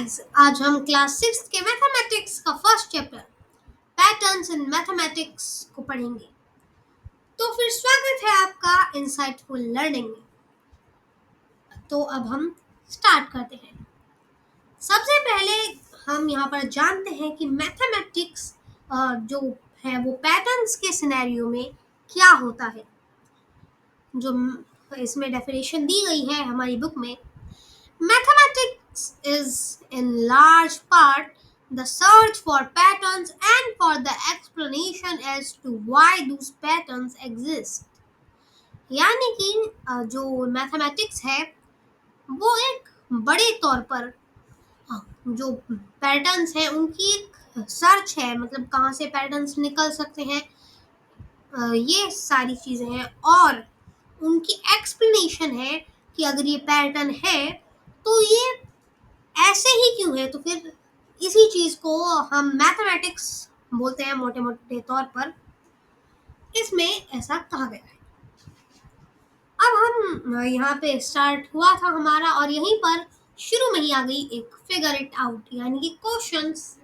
Guys, आज हम class 6 के मैथमेटिक्स का first chapter patterns in mathematics को पढ़ेंगे। तो फिर स्वागत है आपका इंसाइटफुल लर्निंग में। तो अब हम स्टार्ट करते हैं। सबसे पहले हम यहाँ पर जानते हैं कि मैथमेटिक्स जो है वो पैटर्न्स के सिनेरियो में क्या होता है। जो इसमें डेफिनेशन दी गई है हमारी बुक में, mathematics is in large part the search for patterns and for the explanation as to why those patterns exist। यानी कि जो मैथमेटिक्स है वो एक बड़े तौर पर जो पैटर्न्स हैं उनकी एक सर्च है, मतलब कहाँ से पैटर्न्स निकल सकते हैं, ये सारी चीज़ें हैं और उनकी एक्सप्लेनेशन है कि अगर ये पैटर्न है तो ये ऐसे ही क्यों है। तो फिर इसी चीज को हम मैथमेटिक्स बोलते हैं मोटे मोटे तौर पर। इसमें ऐसा कहा गया है। अब हम यहाँ पे स्टार्ट हुआ था हमारा और यहीं पर शुरू में ही आ गई एक फिगर इट आउट यानी कि क्वेश्चंस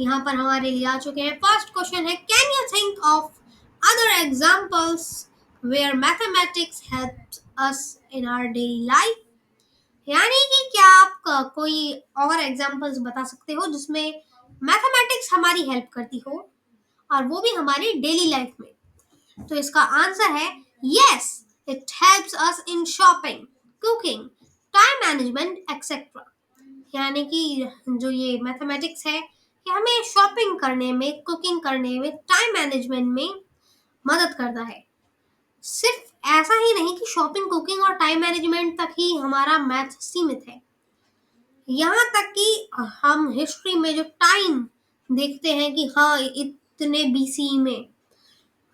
यहाँ पर हमारे लिए आ चुके हैं। फर्स्ट क्वेश्चन है, can you think of other examples where mathematics helps us in our daily life. यानी कि क्या आप कोई और एग्जांपल्स बता सकते हो जिसमें मैथमेटिक्स हमारी हेल्प करती हो और वो भी हमारी डेली लाइफ में। तो इसका आंसर है yes, it helps us in shopping, cooking, time management etcetera. यानी कि जो ये मैथमेटिक्स है कि हमें शॉपिंग करने में, कुकिंग करने में, टाइम मैनेजमेंट में मदद करता है। सिर्फ ऐसा ही नहीं कि शॉपिंग, कुकिंग और टाइम मैनेजमेंट तक ही हमारा मैथ सीमित है। यहाँ तक कि हम हिस्ट्री में जो टाइम देखते हैं कि हाँ इतने बीसी में,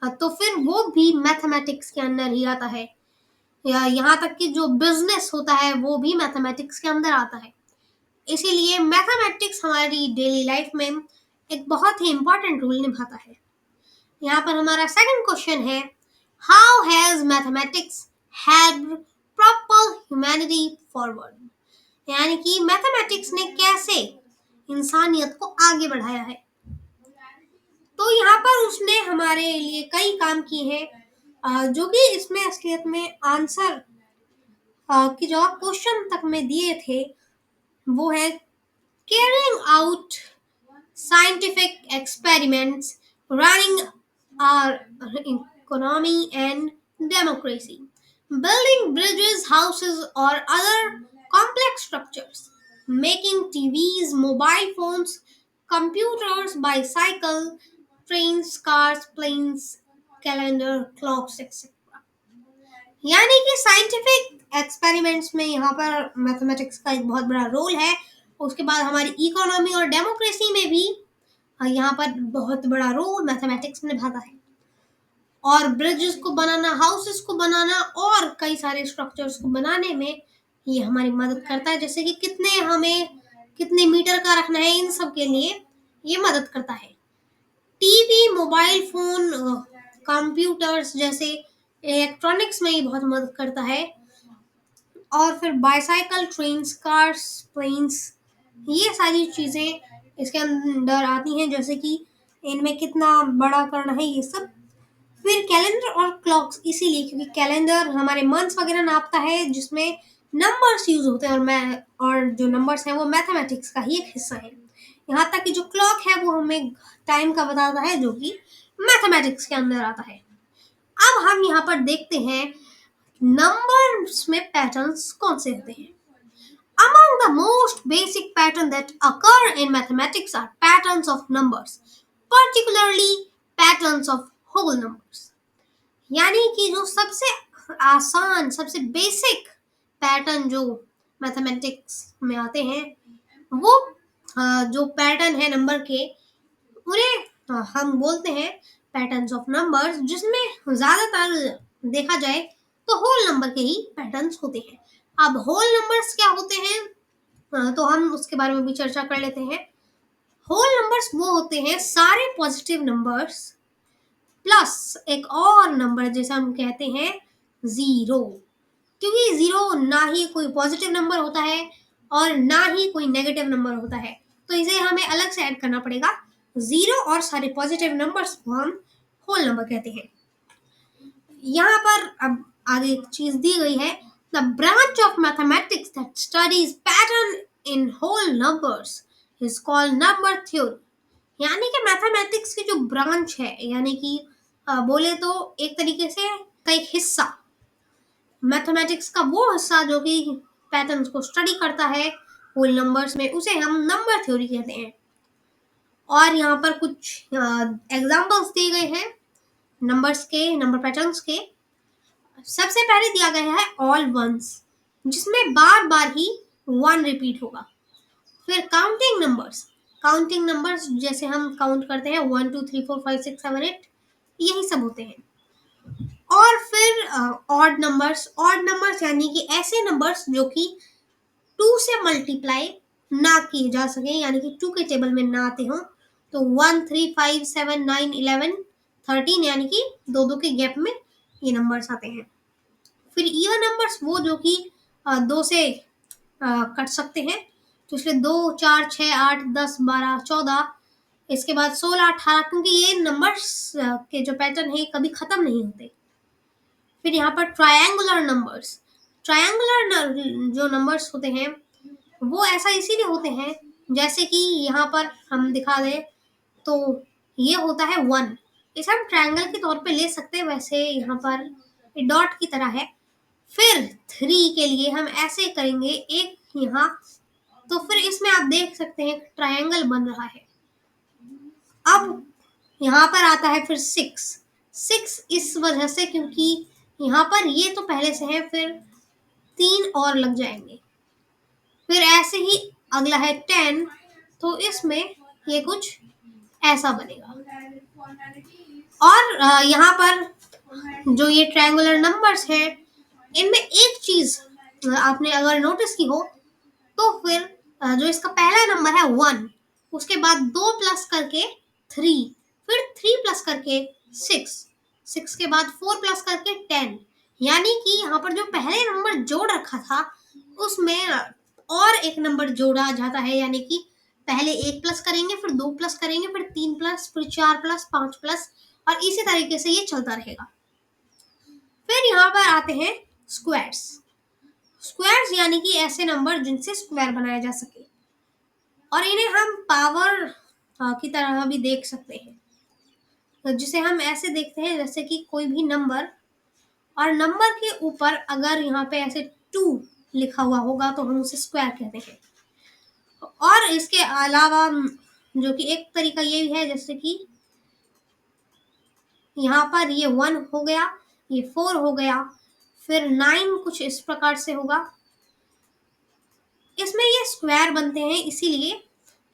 तो फिर वो भी मैथमेटिक्स के अंदर ही आता है। या यहाँ तक कि जो बिजनेस होता है वो भी मैथमेटिक्स के अंदर आता है। इसीलिए मैथमेटिक्स हमारी डेली लाइफ में एक बहुत ही इम्पोर्टेंट रोल निभाता है। यहाँ पर हमारा सेकंड क्वेश्चन है, how has mathematics helped proper humanity forward. यानी कि मैथमेटिक्स ने कैसे इंसानियत को आगे बढ़ाया है। तो यहाँ पर उसने हमारे लिए कई काम किए हैं जो कि इसमें असलियत में आंसर की जवाब क्वेश्चन तक में दिए थे। वो है carrying out scientific experiments, running our economy and democracy, building bridges, houses, or other complex structures, making TVs, mobile phones, computers, bicycle, trains, cars, planes, calendar, clocks, etc. यानी कि साइंटिफिक एक्सपेरिमेंट्स में यहाँ पर मैथमेटिक्स का एक बहुत बड़ा role है। उसके बाद हमारी इकोनॉमी और डेमोक्रेसी में भी यहाँ पर बहुत बड़ा रोल मैथमेटिक्स निभाता है। और ब्रिजेस को बनाना, हाउसेस को बनाना और कई सारे स्ट्रक्चर्स को बनाने में ये हमारी मदद करता है। जैसे कि कितने मीटर का रखना है, इन सब के लिए ये मदद करता है। टीवी, मोबाइल फोन, कंप्यूटर्स जैसे इलेक्ट्रॉनिक्स में ये बहुत मदद करता है। और फिर बाइसाइकिल, ट्रेन्स, कार्स, प्लेन्स, ये सारी चीज़ें इसके अंदर आती हैं, जैसे कि इनमें कितना बड़ा करना है ये सब। फिर कैलेंडर और क्लॉक्स इसीलिए क्योंकि कैलेंडर हमारे मंथ्स वगैरह नापता है जिसमें नंबर्स यूज होते हैं और जो नंबर्स हैं वो मैथमेटिक्स का ही एक हिस्सा है। यहाँ तक कि जो क्लॉक है वो हमें टाइम का बताता है जो कि मैथमेटिक्स के अंदर आता है। अब हम यहाँ पर देखते हैं नंबर्स में पैटर्न्स कौन से होते हैं। Among the most basic patterns that occur in mathematics are patterns of numbers, particularly patterns of whole numbers। यानी कि जो सबसे आसान, सबसे बेसिक पैटर्न जो मैथमेटिक्स में आते हैं वो जो पैटर्न है नंबर के, उन्हें हम बोलते हैं पैटर्न्स ऑफ नंबर्स, जिसमें ज़्यादातर देखा जाए तो होल नंबर के ही पैटर्न्स होते हैं। अब होल नंबर्स क्या होते हैं तो हम उसके बारे में भी चर्चा कर लेते हैं। होल नंबर्स वो होते हैं सारे पॉजिटिव नंबर्स प्लस एक और नंबर जैसे हम कहते हैं जीरो, क्योंकि जीरो ना ही कोई पॉजिटिव नंबर होता है और ना ही कोई नेगेटिव नंबर होता है, तो इसे हमें अलग से ऐड करना पड़ेगा। जीरो और सारे पॉजिटिव नंबर्स को हम होल नंबर कहते हैं। यहाँ पर अब आगे एक चीज दी गई है, the branch of mathematics that studies pattern in whole numbers is called number theory. यानी कि मैथमेटिक्स की जो ब्रांच है, यानी कि बोले तो एक तरीके से का एक हिस्सा, मैथमेटिक्स का वो हिस्सा जो कि पैटर्न्स को स्टडी करता है होल नंबर्स में, उसे हम नंबर थ्योरी कहते हैं। और यहाँ पर कुछ एग्जांपल्स दिए गए हैं नंबर्स के, नंबर पैटर्न्स के। सबसे पहले दिया गया है ऑल वंस, जिसमें बार बार ही वन रिपीट होगा। फिर काउंटिंग नंबर्स जैसे हम काउंट करते हैं 1 2 3 4 5 6 7 8, यही सब होते हैं। और फिर ऑड नंबर्स यानी कि ऐसे नंबर्स जो कि 2 से मल्टीप्लाई ना किए जा सके, यानी कि 2 के टेबल में ना आते हों। तो 1 3 5 7 9 11 13, यानी कि दो दो के गैप में ये नंबर्स आते हैं। फिर इवन नंबर्स वो जो कि 2 से कट सकते हैं, तो इसलिए 2 4 6 8 10 12 14, इसके बाद 16 18, क्योंकि ये नंबर्स के जो पैटर्न है कभी खत्म नहीं होते। फिर यहाँ पर ट्रायंगुलर जो नंबर्स होते हैं वो ऐसा इसीलिए होते हैं, जैसे कि यहाँ पर हम दिखा दें तो ये होता है 1, इसे हम ट्रायंगल के तौर पे ले सकते हैं, वैसे यहाँ पर डॉट की तरह है। फिर 3 के लिए हम ऐसे करेंगे एक यहाँ, तो फिर इसमें आप देख सकते हैं ट्रायंगल बन रहा है। अब यहाँ पर आता है फिर 6 इस वजह से क्योंकि यहाँ पर ये तो पहले से है, फिर 3 और लग जाएंगे। फिर ऐसे ही अगला है 10, तो इसमें ये कुछ ऐसा बनेगा। और यहाँ पर जो ये ट्रायंगुलर नंबर्स हैं, इनमें एक चीज आपने अगर नोटिस की हो, तो फिर जो इसका पहला नंबर है 1, उसके बाद 2 प्लस करके 3, फिर 3 प्लस करके 6 के बाद 4 प्लस करके 10, यानी कि यहाँ पर जो पहले नंबर जोड़ रखा था उसमें और एक नंबर जोड़ा जाता है, यानी कि पहले 1 प्लस करेंगे, फिर 2 प्लस करेंगे, फिर 3 प्लस, फिर 4 प्लस, 5 प्लस, और इसी तरीके से ये चलता रहेगा। फिर यहाँ पर आते हैं स्क्वायर्स यानी कि ऐसे नंबर जिनसे स्क्वायर बनाया जा सके, और इन्हें हम पावर की तरह भी देख सकते हैं, तो जिसे हम ऐसे देखते हैं जैसे कि कोई भी नंबर, और नंबर के ऊपर अगर यहाँ पे ऐसे 2 लिखा हुआ होगा तो हम उसे स्क्वायर कहते हैं। और इसके अलावा जो कि एक तरीका ये भी है, जैसे कि यहाँ पर ये 1 हो गया, ये 4 हो गया, फिर 9 कुछ इस प्रकार से होगा। इसमें ये स्क्वायर बनते हैं, इसीलिए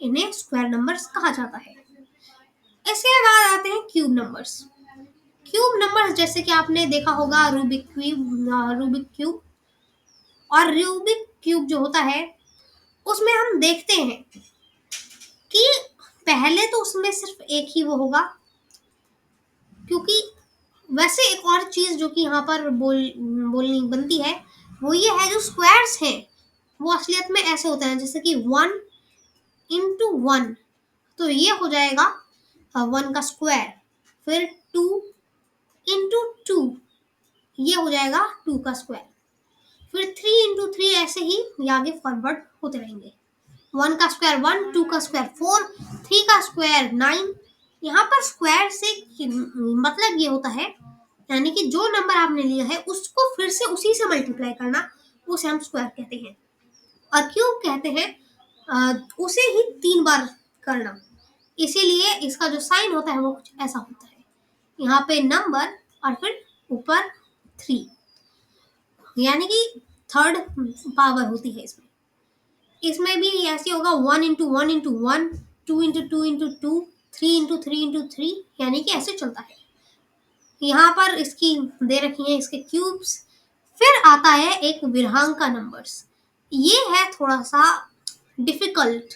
इन्हें स्क्वायर नंबर्स कहा जाता है। इसके बाद आते हैं क्यूब नंबर्स जैसे कि आपने देखा होगा रूबिक क्यूब। और रूबिक क्यूब जो होता है उसमें हम देखते हैं कि पहले तो उसमें सिर्फ एक ही वो होगा, क्योंकि वैसे एक और चीज जो कि यहाँ पर बोलनी बनती है वो ये है, जो स्क्वायर्स हैं वो असलियत में ऐसे होते हैं जैसे कि 1 into 1, तो ये हो जाएगा 1 का स्क्वायर। फिर 2 into 2, ये हो जाएगा 2 का स्क्वायर। फिर 3 into 3, ऐसे ही ये आगे फॉरवर्ड होते रहेंगे। 1 का स्क्वायर 1, 2 का स्क्वायर 4, 3 का स्क्वायर 9। यहाँ पर स्क्वायर से मतलब ये होता है, यानी कि जो नंबर आपने लिया है उसको फिर से उसी से मल्टीप्लाई करना, उसे हम स्क्वायर कहते हैं। और क्यूब कहते हैं उसे ही 3 बार करना, इसीलिए इसका जो साइन होता है वो कुछ ऐसा होता है, यहाँ पे नंबर और फिर ऊपर 3, यानी कि थर्ड पावर होती है इसमें भी ऐसे होगा 1 into 1 into 1, 2 into 2 into 2, 3 into 3 into 3, यानी कि ऐसे चलता है। यहाँ पर इसकी दे रखी है इसके क्यूब्स। फिर आता है एक विरहांका नंबर्स, ये है थोड़ा सा डिफिकल्ट,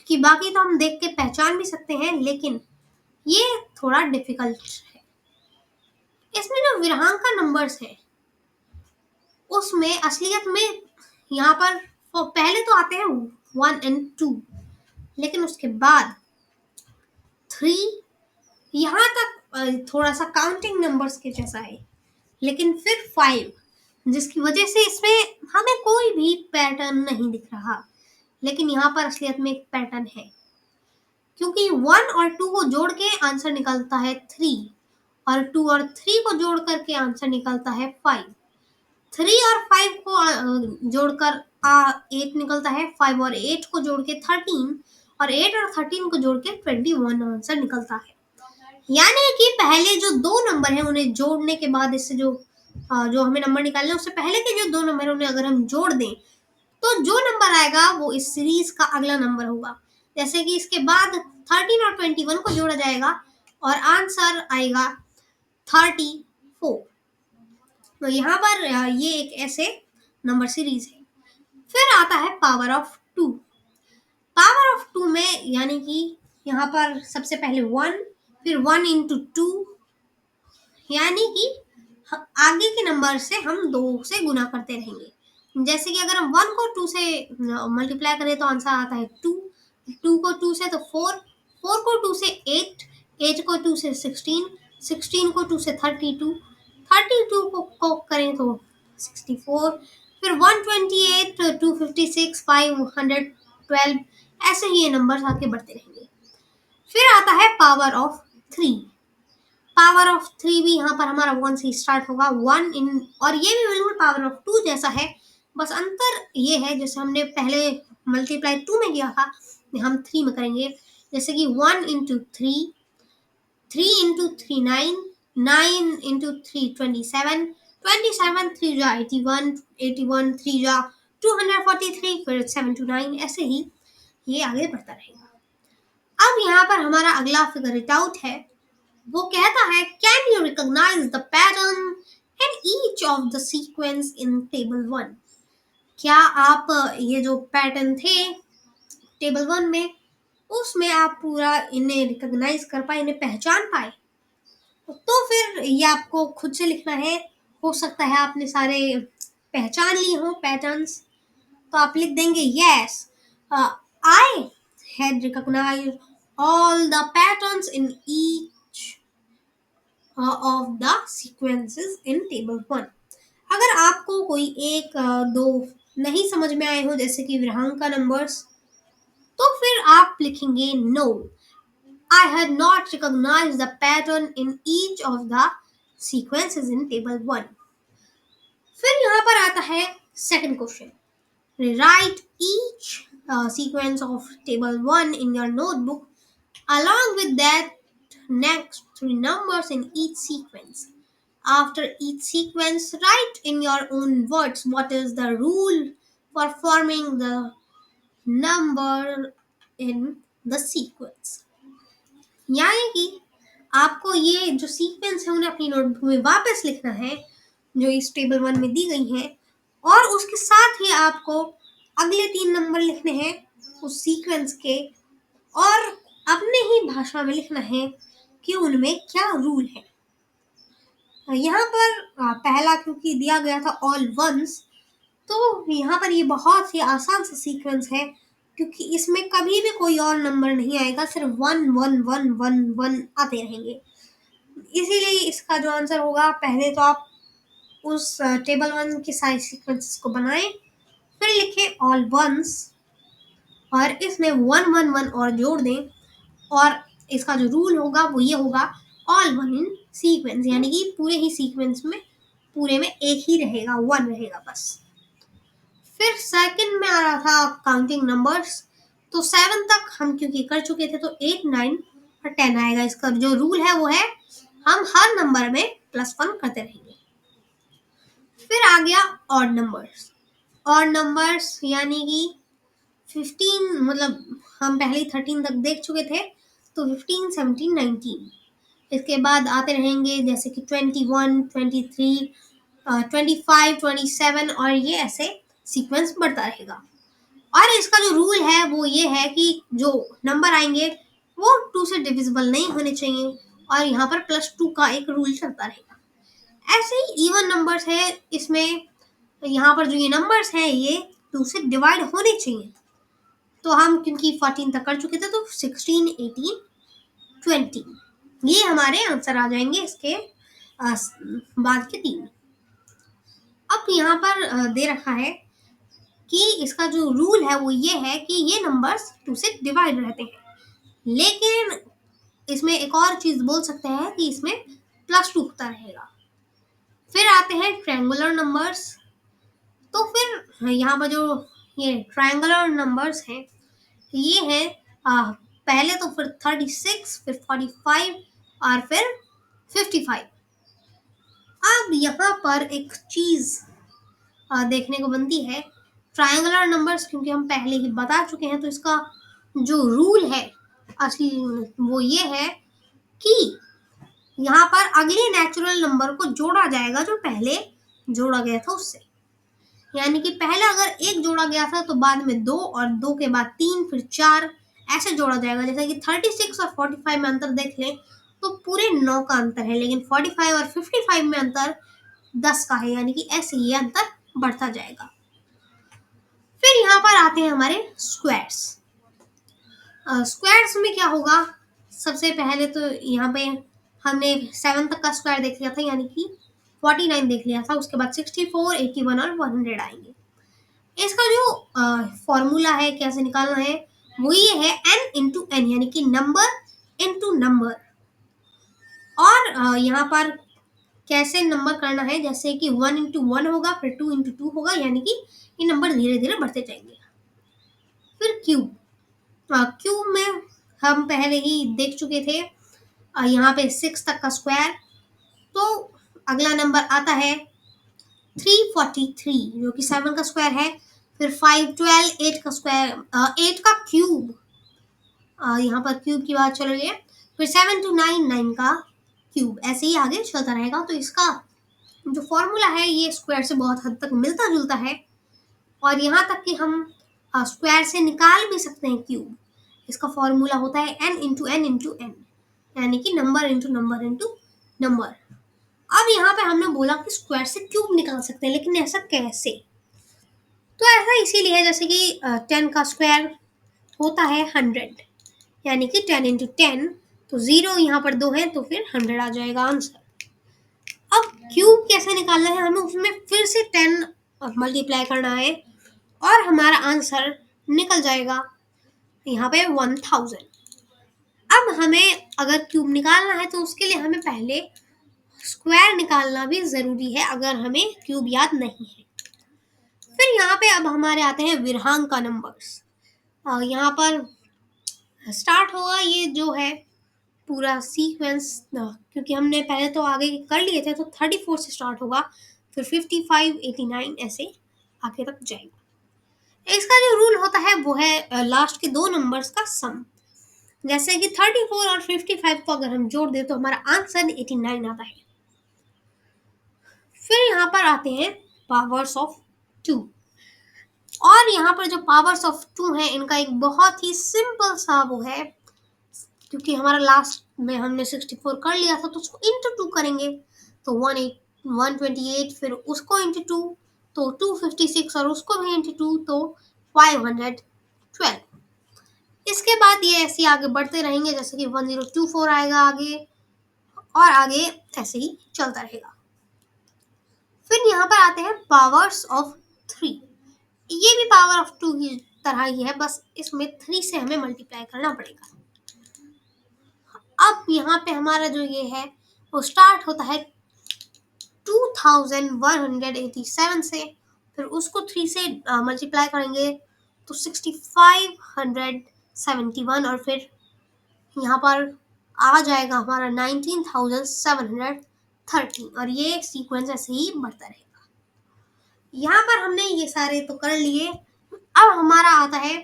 कि बाकी तो हम देख के पहचान भी सकते हैं, लेकिन ये थोड़ा डिफिकल्ट है। इसमें जो विरहांका नंबर्स है उसमें असलियत में यहाँ पर पहले तो आते हैं 1 and 2, लेकिन उसके बाद 3, यहाँ तक थोड़ा सा काउंटिंग नंबर्स के जैसा है, लेकिन फिर 5, जिसकी वजह से इसमें हमें कोई भी पैटर्न नहीं दिख रहा। लेकिन यहाँ पर असलियत में एक पैटर्न है, क्योंकि 1 और 2 को जोड़ के आंसर निकलता है 3, और 2 और 3 को जोड़ करके आंसर निकलता है 5। 3 और 5 को जोड़कर 8 निकलता है, 5 और 8 को जोड़ के 13, और 8 और 13 को जोड़ के 21 आंसर निकलता है। यानी कि पहले जो दो नंबर हैं उन्हें जोड़ने के बाद इससे जो हमें नंबर निकालना है उससे पहले के जो दो नंबर हैं उन्हें अगर हम जोड़ दें तो जो नंबर आएगा वो इस सीरीज का अगला नंबर होगा। जैसे कि इसके बाद 13 और 21 को जोड़ा जाएगा और आंसर आएगा 34। तो यहाँ पर ये एक ऐसे नंबर सीरीज है। फिर आता है पावर ऑफ 2। पावर ऑफ 2 में यानी कि यहाँ पर सबसे पहले 1, फिर 1 into 2, यानी कि आगे के नंबर से हम 2 से गुना करते रहेंगे। जैसे कि अगर हम 1 को 2 से मल्टीप्लाई करें तो आंसर आता है 2, 2 को 2 से तो 4, 4 को 2 से 8, 8 को 2 से 16, 16 को 2 से 32, 32 को करें तो 64, फिर 128, 256, 512, ऐसे ही ये नंबर आगे बढ़ते रहेंगे। फिर आता है पावर ऑफ 3। पावर ऑफ 3 भी यहाँ पर हमारा 1 से स्टार्ट होगा, 1 इन, और ये भी बिल्कुल पावर ऑफ 2 जैसा है, बस अंतर ये है जैसे हमने पहले मल्टीप्लाई 2 में किया था हम 3 में करेंगे। जैसे कि 1 into 3, 3 into 3 9, 9 into 3 27, 27 3 जा 81, 81 3 जा 243, फिर 7 to 9, ऐसे ही ये आगे बढ़ता रहेगा। अब यहाँ पर हमारा अगला फिगर इट आउट है। वो कहता है can you recognise the pattern in each of the sequence in table 1। क्या आप ये जो पैटर्न थे टेबल 1 में उसमें आप पूरा इन्हें रिकॉग्नाइज कर पाए, इन्हें पहचान पाए? तो फिर ये आपको खुद से लिखना है। हो सकता है आपने सारे पहचान लिए हो पैटर्न्स, तो आप लिख देंगे yes I had recognised all the patterns in each of the sequences in table 1। अगर आपको कोई एक दो नहीं समझ में आए हो जैसे कि विरांका नंबर्स, तो फिर आप लिखेंगे no I had not recognized the pattern in each of the sequences in table 1। फिर यहाँ पर आता है second question, rewrite each sequence of table 1 in your notebook along with that next 3 numbers in each sequence. After each sequence, write in your own words what is the rule for forming the number in the sequence। यानी कि आपको ये जो sequence है उन्हें अपनी notebook में वापस लिखना है जो इस टेबल 1 में दी गई हैं, और उसके साथ ही आपको अगले 3 नंबर लिखने हैं उस सीक्वेंस के, और अपने ही भाषा में लिखना है कि उनमें क्या रूल है। यहाँ पर पहला क्योंकि दिया गया था ऑल वंस, तो यहाँ पर ये बहुत ही आसान सा सीक्वेंस है क्योंकि इसमें कभी भी कोई और नंबर नहीं आएगा, सिर्फ 1 1 1 1 1 आते रहेंगे। इसीलिए इसका जो आंसर होगा, पहले तो आप उस टेबल 1 के सारे सीक्वेंसेस को बनाएं, फिर लिखें ऑल वंस और इसमें 1 1 1 और जोड़ दें, और इसका जो रूल होगा वो ये होगा ऑल 1 इन सीक्वेंस, यानी कि पूरे ही सीक्वेंस में पूरे में एक ही रहेगा, 1 रहेगा बस। फिर सेकंड में आ रहा था काउंटिंग नंबर्स, तो 7 तक हम क्योंकि कर चुके थे तो 8 9 और 10 आएगा। इसका जो रूल है वो है हम हर नंबर में +1 करते रहेंगे। फिर आ गया ऑड नंबर्स। ऑड नंबर्स यानी कि 15, मतलब हम पहले 13 तक देख चुके थे, तो 15 17 19, इसके बाद आते रहेंगे जैसे कि 21 23 25 27, और ये ऐसे सीक्वेंस बढ़ता रहेगा। और इसका जो रूल है वो ये है कि जो नंबर आएंगे वो 2 से डिविजिबल नहीं होने चाहिए, और यहाँ पर +2 का एक रूल चलता रहेगा। ऐसे ही इवन नंबर्स है, इसमें यहाँ पर जो ये नंबर्स हैं ये 2 से डिवाइड होने चाहिए। तो हम क्योंकि 14 तक कर चुके थे तो 16, 18, 20 ये हमारे आंसर आ जाएंगे इसके बाद के 3। अब यहाँ पर दे रखा है कि इसका जो रूल है वो ये है कि ये नंबर्स 2 से डिवाइड रहते हैं, लेकिन इसमें एक और चीज बोल सकते हैं कि इसमें +2 होता रहेगा। फिर आते हैं ट्रायंगुलर नंबर्स। तो फिर यहाँ पर जो ये ट्रायंगुलर नंबर्स हैं ये हैं पहले तो फिर 36, फिर 45 और फिर 55। अब यहाँ पर एक चीज देखने को बनती है, ट्रायंगुलर नंबर्स क्योंकि हम पहले ही बता चुके हैं तो इसका जो रूल है असली वो ये है कि यहाँ पर अगले नेचुरल नंबर को जोड़ा जाएगा जो पहले जोड़ा गया था उससे। यानी कि पहले अगर 1 जोड़ा गया था तो बाद में 2 और 2 के बाद 3 फिर 4 ऐसे जोड़ा जाएगा। जैसे कि 36 और 45 में अंतर देख लें तो पूरे 9 का अंतर है, लेकिन 45 और 55 में अंतर 10 का है, यानी कि ऐसे ये अंतर बढ़ता जाएगा। फिर यहाँ पर आते हैं हमारे स्क्वायर्स। स्क्वायर्स में क्या होगा, सबसे पहले तो यहाँ पे हमने 7 तक का स्क्वायर देख लिया था, यानी कि 49 देख लिया था। उसके बाद 64, 81 और 100 आएंगे। इसका जो फॉर्मूला है कैसे निकालना है वो ये है n इंटू एन, यानी कि नंबर इंटू नंबर। और यहाँ पर कैसे नंबर करना है, जैसे कि 1 इंटू 1 होगा, फिर 2 इंटू 2 होगा, यानी कि ये नंबर धीरे धीरे बढ़ते जाएंगे। फिर क्यूब। क्यूब में हम पहले ही देख चुके थे, यहाँ पे 6 तक का स्क्वायर। तो अगला नंबर आता है 343 जो कि 7 का स्क्वायर है। फिर 5, 12, 8 का स्क्वायर, 8 का क्यूब, यहाँ पर क्यूब की बात चल रही है। फिर 7 to 9, 9 का क्यूब, ऐसे ही आगे चलता रहेगा। तो इसका जो फॉर्मूला है ये स्क्वायर से बहुत हद तक मिलता जुलता है, और यहाँ तक कि हम स्क्वायर से निकाल भी सकते हैं क्यूब। इसका फॉर्मूला होता है n into N into N, यानी कि number into number into number. अब यहाँ पे हमने बोला कि स्क्वायर से क्यूब निकाल सकते हैं, लेकिन ऐसा कैसे? तो ऐसा इसीलिए है जैसे कि 10 का स्क्वायर होता है 100, यानी कि 10 इंटू 10, तो 0 यहाँ पर 2 है तो फिर 100 आ जाएगा आंसर। अब क्यूब कैसे निकालना है, हमें उसमें फिर से 10 मल्टीप्लाई करना है और हमारा आंसर निकल जाएगा यहाँ पे 1000। अब हमें अगर क्यूब निकालना है तो उसके लिए हमें पहले स्क्वायर निकालना भी जरूरी है, अगर हमें क्यूब याद नहीं है। फिर यहाँ पे अब हमारे आते हैं विरहांक का नंबर्स। यहाँ पर स्टार्ट होगा ये जो है पूरा सीक्वेंस, क्योंकि हमने पहले तो आगे कर लिए थे, तो 34 से स्टार्ट होगा, फिर 55, 89 ऐसे आगे तक जाएगा। इसका जो रूल होता है वो है लास्ट के 2 नंबर्स का सम। जैसे कि 34 और 55 को अगर हम जोड़ दें तो हमारा आंसर 89 आता है। फिर यहाँ पर आते हैं पावर्स ऑफ 2, और यहाँ पर जो पावर्स ऑफ 2 है इनका एक बहुत ही सिंपल सा वो है, क्योंकि हमारा लास्ट में हमने 64 कर लिया था तो उसको इंटू 2 करेंगे, तो 128, फिर उसको इंटू 2 तो 256, और उसको भी इंटू 2 तो 512। इसके बाद ये ऐसे आगे बढ़ते रहेंगे, जैसे कि 1024 आएगा आगे, और आगे ऐसे ही चलता रहेगा। फिर यहाँ पर आते हैं पावर्स ऑफ 3। ये भी पावर ऑफ 2 की तरह ही है, बस इसमें 3 से हमें मल्टीप्लाई करना पड़ेगा। अब यहाँ पे हमारा जो ये है वो स्टार्ट होता है 2187 से, फिर उसको 3 से मल्टीप्लाई करेंगे तो 6571, और फिर यहाँ पर आ जाएगा हमारा 19730, और ये सीक्वेंस ऐसे ही बढ़ता रहेगा। यहाँ पर हमने ये सारे तो कर लिए। अब हमारा आता है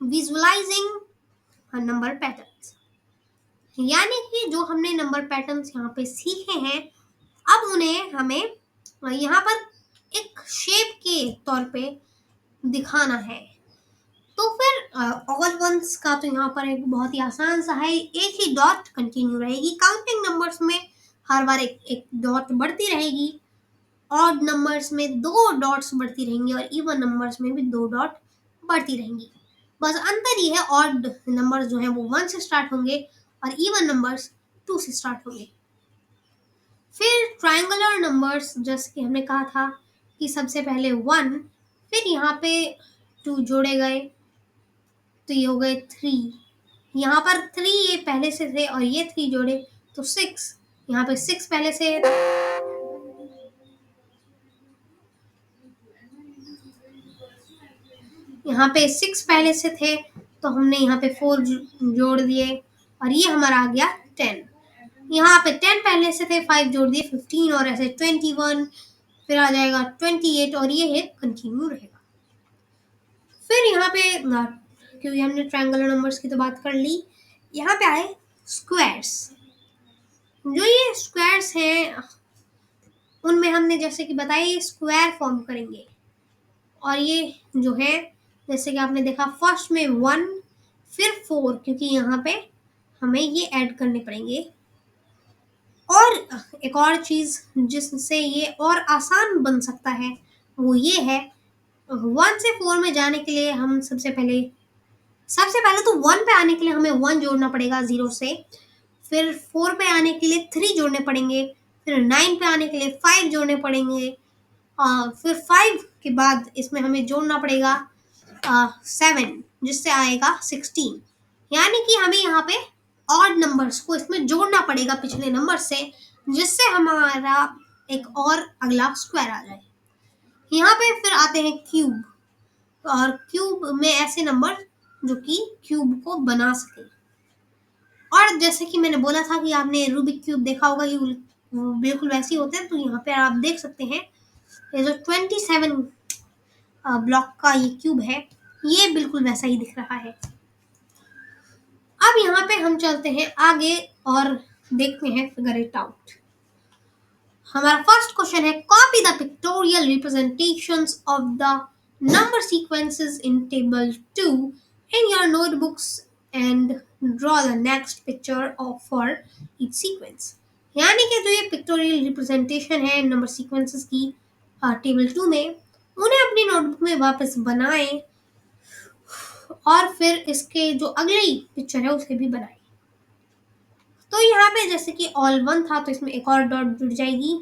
विजुअलाइजिंग नंबर पैटर्न्स, यानी कि जो हमने नंबर पैटर्न्स यहाँ पे सीखे हैं अब उन्हें हमें यहाँ पर एक शेप के तौर पे दिखाना है। तो फिर ऑल वंस का तो यहाँ पर एक बहुत ही आसान सा है, एक ही डॉट कंटिन्यू रहेगी। काउंटिंग नंबर्स में हर बार एक डॉट बढ़ती रहेगी, ऑड नंबर्स में 2 डॉट्स बढ़ती रहेंगी और इवन नंबर्स में भी 2 डॉट बढ़ती रहेंगी। बस अंतर ये है, ऑड नंबर्स जो हैं वो 1 से स्टार्ट होंगे और इवन नंबर्स 2 से स्टार्ट होंगे। फिर ट्रायंगुलर नंबर्स, जैसे कि हमने कहा था कि सबसे पहले 1, फिर यहाँ पे 2 जोड़े गए तो ये हो गए 3। यहाँ पर 3 ये पहले से थे और ये 3 जोड़े तो 6। यहाँ पे 6 पहले से, यहाँ पे 6 पहले से थे तो हमने यहाँ पे 4 जोड़ दिए और ये हमारा आ गया 10। यहाँ पे 10 पहले से थे, 5 जोड़ दिए 15 और ऐसे 21, फिर आ जाएगा 28 और ये है कंटिन्यू रहेगा। फिर यहाँ पे क्योंकि हमने ट्रायंगुलर नंबर्स की तो बात कर ली, यहाँ पे आए स्क्वायर्स। जो ये स्क्वायर्स हैं उनमें हमने जैसे कि बताया ये स्क्वायर फॉर्म करेंगे और ये जो है जैसे कि आपने देखा फर्स्ट में 1 फिर 4, क्योंकि यहाँ पे हमें ये ऐड करने पड़ेंगे। और एक और चीज़ जिससे ये और आसान बन सकता है वो ये है, 1 से 4 में जाने के लिए हम सबसे पहले तो 1 पे आने के लिए हमें 1 जोड़ना पड़ेगा 0 से, फिर 4 पे आने के लिए 3 जोड़ने पड़ेंगे, फिर 9 पे आने के लिए 5 जोड़ने पड़ेंगे, फिर 5 के बाद इसमें हमें जोड़ना पड़ेगा 7, जिससे आएगा 16। यानी कि हमें यहाँ पे ऑड नंबर्स को इसमें जोड़ना पड़ेगा पिछले नंबर से, जिससे हमारा एक और अगला स्क्वायर आ जाए। यहाँ पे फिर आते हैं क्यूब, और क्यूब में ऐसे नंबर जो कि क्यूब को बना सके। और जैसे कि मैंने बोला था कि आपने रूबिक क्यूब देखा होगा, ये बिल्कुल वैसे ही होते हैं। तो यहाँ पे आप देख सकते हैं ये जो 27 ब्लॉक का ये क्यूब है, ये बिल्कुल वैसा ही दिख रहा है। अब यहाँ पे हम चलते हैं आगे और देखते हैं फिगर इट आउट। हमारा फर्स्ट क्वेश्चन है, copy the pictorial representations of the number sequences in table 2 in your notebooks and draw the next picture of for each sequence. यानी कि जो ये पिक्टोरियल रिप्रेजेंटेशन है नंबर सीक्वेंसेस की table 2 में, उन्हें अपनी नोटबुक में वापस बनाएं और फिर इसके जो अगली पिक्चर है उसे भी बनाएं। तो यहाँ पे जैसे कि ऑल 1 था तो इसमें एक और डॉट जुड़ जाएगी,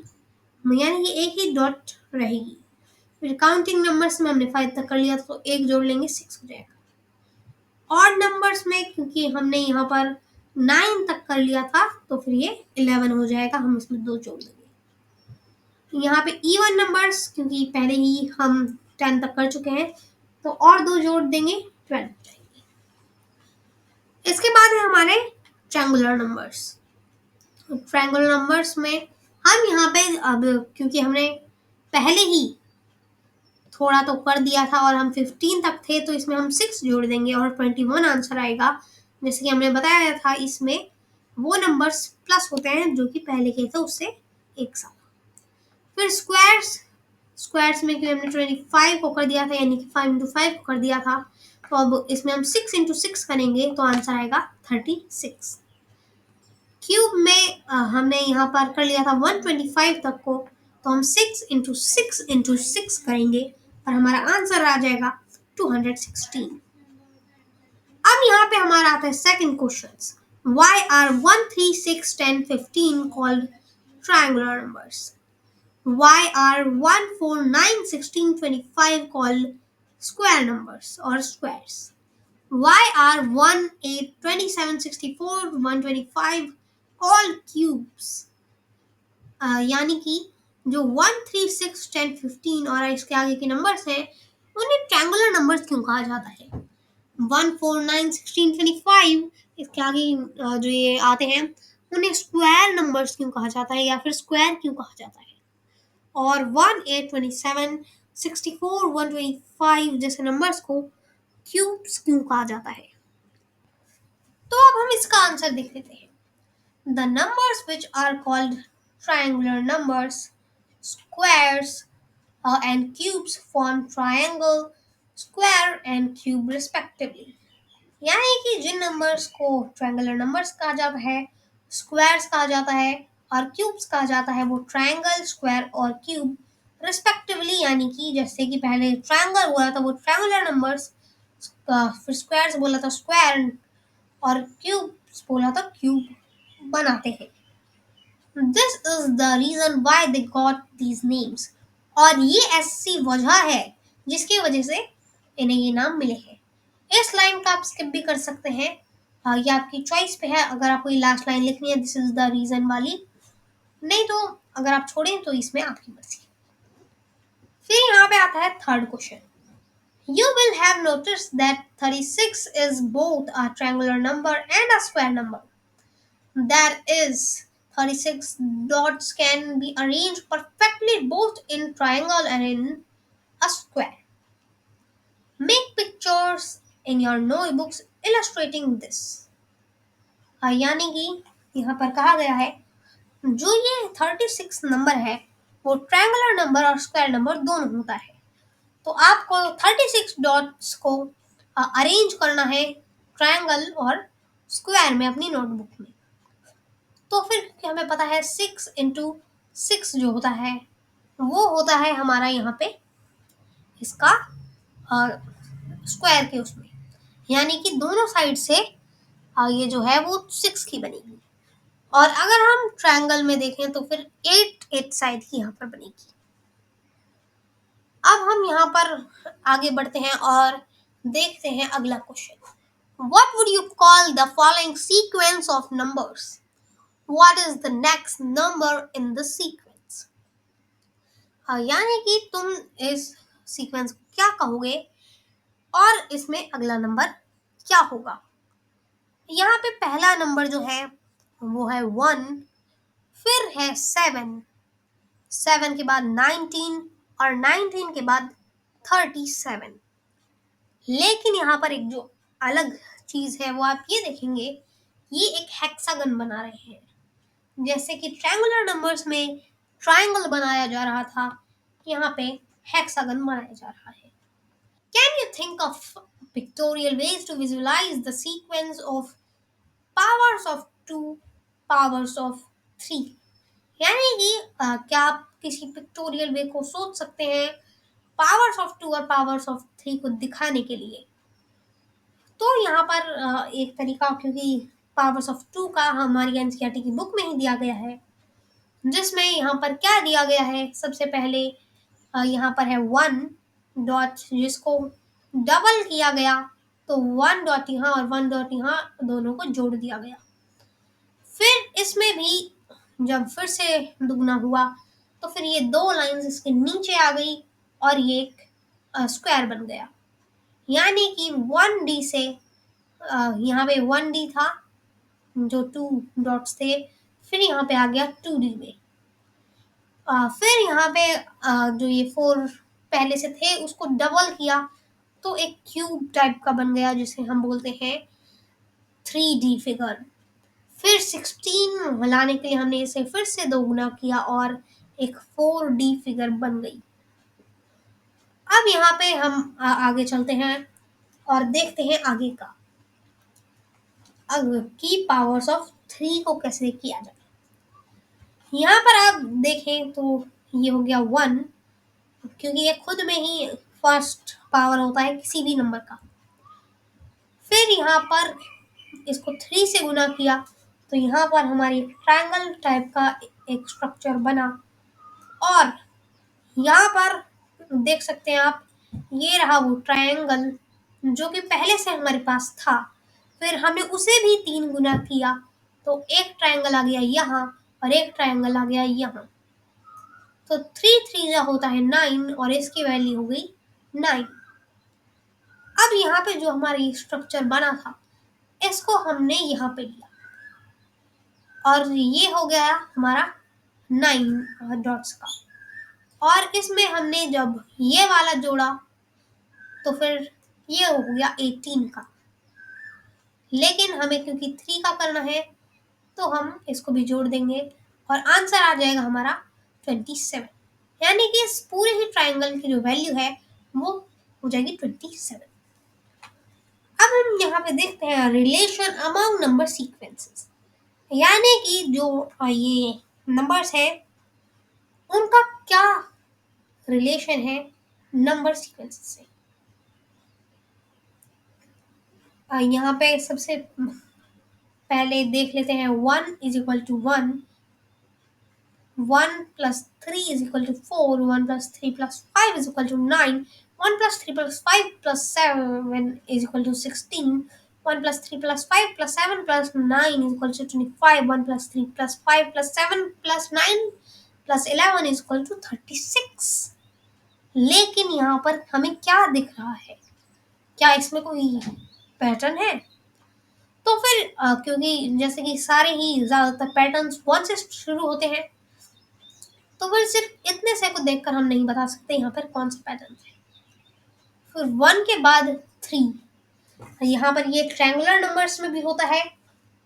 यानी कि एक ही डॉट रहेगी। फिर काउंटिंग नंबर्स में हमने 5 तक कर लिया तो एक जोड़ लेंगे 6 हो जाएगा। ऑड नंबर्स में क्योंकि हमने यहाँ पर 9 तक कर लिया था तो फिर ये 11 हो जाएगा, हम इसमें 2 जोड़ देंगे। यहाँ पे इवन नंबर्स क्योंकि पहले ही हम 10 तक कर चुके हैं तो और 2 जोड़ देंगे 12 हो जाएंगे। इसके बाद है हमारे ट्रायंगुलर नंबर्स। ट्रायंगुलर नंबर्स में हम यहाँ पे अब क्योंकि हमने पहले ही थोड़ा तो कर दिया था और हम 15 तक थे तो इसमें हम 6 जोड़ देंगे और 21 आंसर आएगा। जैसे कि हमने बताया था इसमें वो नंबर्स प्लस होते हैं जो कि पहले के थे उससे एक साथ। फिर स्क्वायर्स में क्योंकि हमने 25 को कर दिया था, यानी कि 5 इंटू 5 को कर दिया था, तो अब इसमें हम 6 इंटू 6 करेंगे तो आंसर आएगा 36। क्यूब में हमने यहाँ पर कर लिया था 125 तक को, तो हम 6 इंटू 6 इंटू 6 करेंगे और हमारा आंसर आ जाएगा 216। अब यहाँ पे हमारा आता है second question, why are 1, 3, 6, 10, 15 called triangular numbers? Why are 1, 4, 9, 16, 25 called square numbers or squares? Why are 1, 8, 27, 64, 125 all cubes? यानी कि जो 1, 3, 6, 10, 15 और इसके आगे के नंबर्स हैं उन्हें ट्रायंगुलर नंबर्स क्यों कहा जाता है? 1, 4, 9, 16, 25 इसके आगे जो ये आते हैं उन्हें स्क्वायर नंबर्स क्यों कहा जाता है या फिर स्क्वायर क्यों कहा जाता है? और 1, 8, 27, 64, 125 जैसे नंबर्स को क्यूब्स क्यों कहा जाता है? तो अब हम इसका आंसर देख लेते हैं। The numbers which are called triangular numbers, squares, and cubes form triangle, square and cube respectively. यानी कि जिन नंबर्स को ट्रायंगुलर नंबर्स कहा जाता है, स्क्वायर्स कहा जाता है और क्यूब्स कहा जाता है, वो ट्रायंगल, स्क्वायर और क्यूब रिस्पेक्टिवली, यानी कि जैसे कि पहले ट्रायंगल बोला था वो ट्रायंगुलर नंबर्स, फिर स्क्वायर्स बोला था स्क्वायर, और क्यूब्स बोला था क्यूब बनाते हैं। This is the reason why they got these names, और ये ऐसी वजह है जिसकी वजह से इन्हें ये नाम मिले हैं। इस लाइन का आप स्किप भी कर सकते हैं, ये आपकी चॉइस पे है। अगर आपको ये लास्ट लाइन लिखनी है दिस इज द रीजन वाली, नहीं तो अगर आप छोड़ें तो इसमें आपकी मर्जी। फिर यहाँ पे आता है third question. You will have noticed that 36 is both a triangular number and a square number. That is, 36 dots can be arranged perfectly both in triangle and in a square. Make pictures in your notebooks illustrating this. यानी कि यहाँ पर कहा गया है जो ये 36 number है वो ट्रायंगुलर नंबर और स्क्वायर नंबर दोनों होता है। तो आपको 36 डॉट्स को अरेंज करना है ट्रायंगल और स्क्वायर में अपनी नोटबुक में। तो फिर क्योंकि हमें पता है 6 × 6 जो होता है वो होता है हमारा यहाँ पे इसका स्क्वायर के उसमें, यानी कि दोनों साइड से ये जो है वो 6 की बनेगी। और अगर हम ट्रायंगल में देखें तो फिर 8 साइड की यहाँ पर बनेगी। अब हम यहाँ पर आगे बढ़ते हैं और देखते हैं अगला question. What would you call the following sequence of numbers? What is the next number in the sequence? यानी कि तुम इस सीक्वेंस को क्या कहोगे और इसमें अगला नंबर क्या होगा। यहाँ पे पहला नंबर जो है वो है 1, फिर है 7, 7 के बाद 19 और 19 के बाद 37। लेकिन यहाँ पर एक जो अलग चीज है वो आप ये देखेंगे, ये एक हेक्सागन बना रहे हैं। जैसे कि ट्रायंगुलर नंबर्स में ट्रायंगल बनाया जा रहा था, यहाँ पे हेक्सागन बनाया जा रहा है। Can you think of pictorial ways to visualize the sequence of powers of 2, powers of 3? यानी कि क्या आप किसी पिक्टोरियल वे को सोच सकते हैं पावर्स ऑफ 2 और पावर्स ऑफ 3 को दिखाने के लिए। तो यहाँ पर एक तरीका, क्योंकि पावर्स ऑफ 2 का हमारी एनसीईआरटी की बुक में ही दिया गया है, जिसमें यहाँ पर क्या दिया गया है, सबसे पहले यहाँ पर है 1 डॉट जिसको डबल किया गया, तो 1 डॉट यहाँ और 1 डॉट यहाँ दोनों को जोड़ दिया गया। फिर इसमें भी जब फिर से दुगना हुआ तो फिर ये 2 लाइंस इसके नीचे आ गई और ये एक स्क्वायर बन गया। यानी कि 1D से यहाँ पे 1D था जो 2 डॉट्स थे, फिर यहाँ पे आ गया 2D में। फिर यहाँ पे जो ये 4 पहले से थे उसको डबल किया तो एक क्यूब टाइप का बन गया जिसे हम बोलते हैं 3D फिगर। फिर 16 लाने के लिए हमने इसे फिर से दोगुना किया और एक 4D फिगर बन गई। अब यहाँ पे हम आगे चलते हैं और देखते हैं आगे का की पावर्स ऑफ 3 को कैसे किया जाए। यहाँ पर आप देखें तो ये हो गया 1, क्योंकि ये खुद में ही फर्स्ट पावर होता है किसी भी नंबर का। फिर यहाँ पर इसको 3 से गुना किया तो यहाँ पर हमारी ट्रायंगल टाइप का एक स्ट्रक्चर बना, और यहाँ पर देख सकते हैं आप ये रहा वो ट्रायंगल जो कि पहले से हमारे पास था। फिर हमने उसे भी 3 गुना किया तो एक ट्रायंगल आ गया यहाँ और एक ट्रायंगल आ गया यहाँ। तो 3 3 जा होता है 9 और इसकी वैल्यू हो गई 9। अब यहाँ पे जो हमारी स्ट्रक्चर बना था इसको हमने यहाँ पे लिया और ये हो गया हमारा 9 डॉट्स का, और इसमें हमने जब ये वाला जोड़ा तो फिर ये हो गया 18 का। लेकिन हमें क्योंकि 3 का करना है तो हम इसको भी जोड़ देंगे और आंसर आ जाएगा हमारा 27। यानी कि इस पूरे ही ट्रायंगल की जो वैल्यू है वो हो जाएगी 27। अब हम यहाँ पे देखते हैं रिलेशन अमंग नंबर सीक्वेंसेस, यानी कि जो ये नंबर्स हैं उनका क्या रिलेशन है नंबर सीक्वेंस से। यहाँ पे सबसे पहले देख लेते हैं 1 is equal to 1, 1 plus 3 is equal to 4, 1 plus 3 plus 5 is equal to 9, 1 plus 3 plus 5 plus 7 is equal to 16, 1 plus 3 plus 5 plus 7 plus 9 is equal to 25, 1 plus 3 plus 5 plus 7 plus 9 plus 11 is equal to 36। लेकिन यहाँ पर हमें क्या दिख रहा है? क्या इसमें कोई पैटर्न है? तो फिर क्योंकि जैसे कि सारे ही ज़्यादातर पैटर्न्स 1 से शुरू होते हैं, तो फिर सिर्फ इतने से को देखकर हम नहीं बता सकते यहाँ पर कौन सा पैटर्न है। फिर 1 के बाद 3, यहाँ पर ये ट्रायंगुलर नंबर्स में भी होता है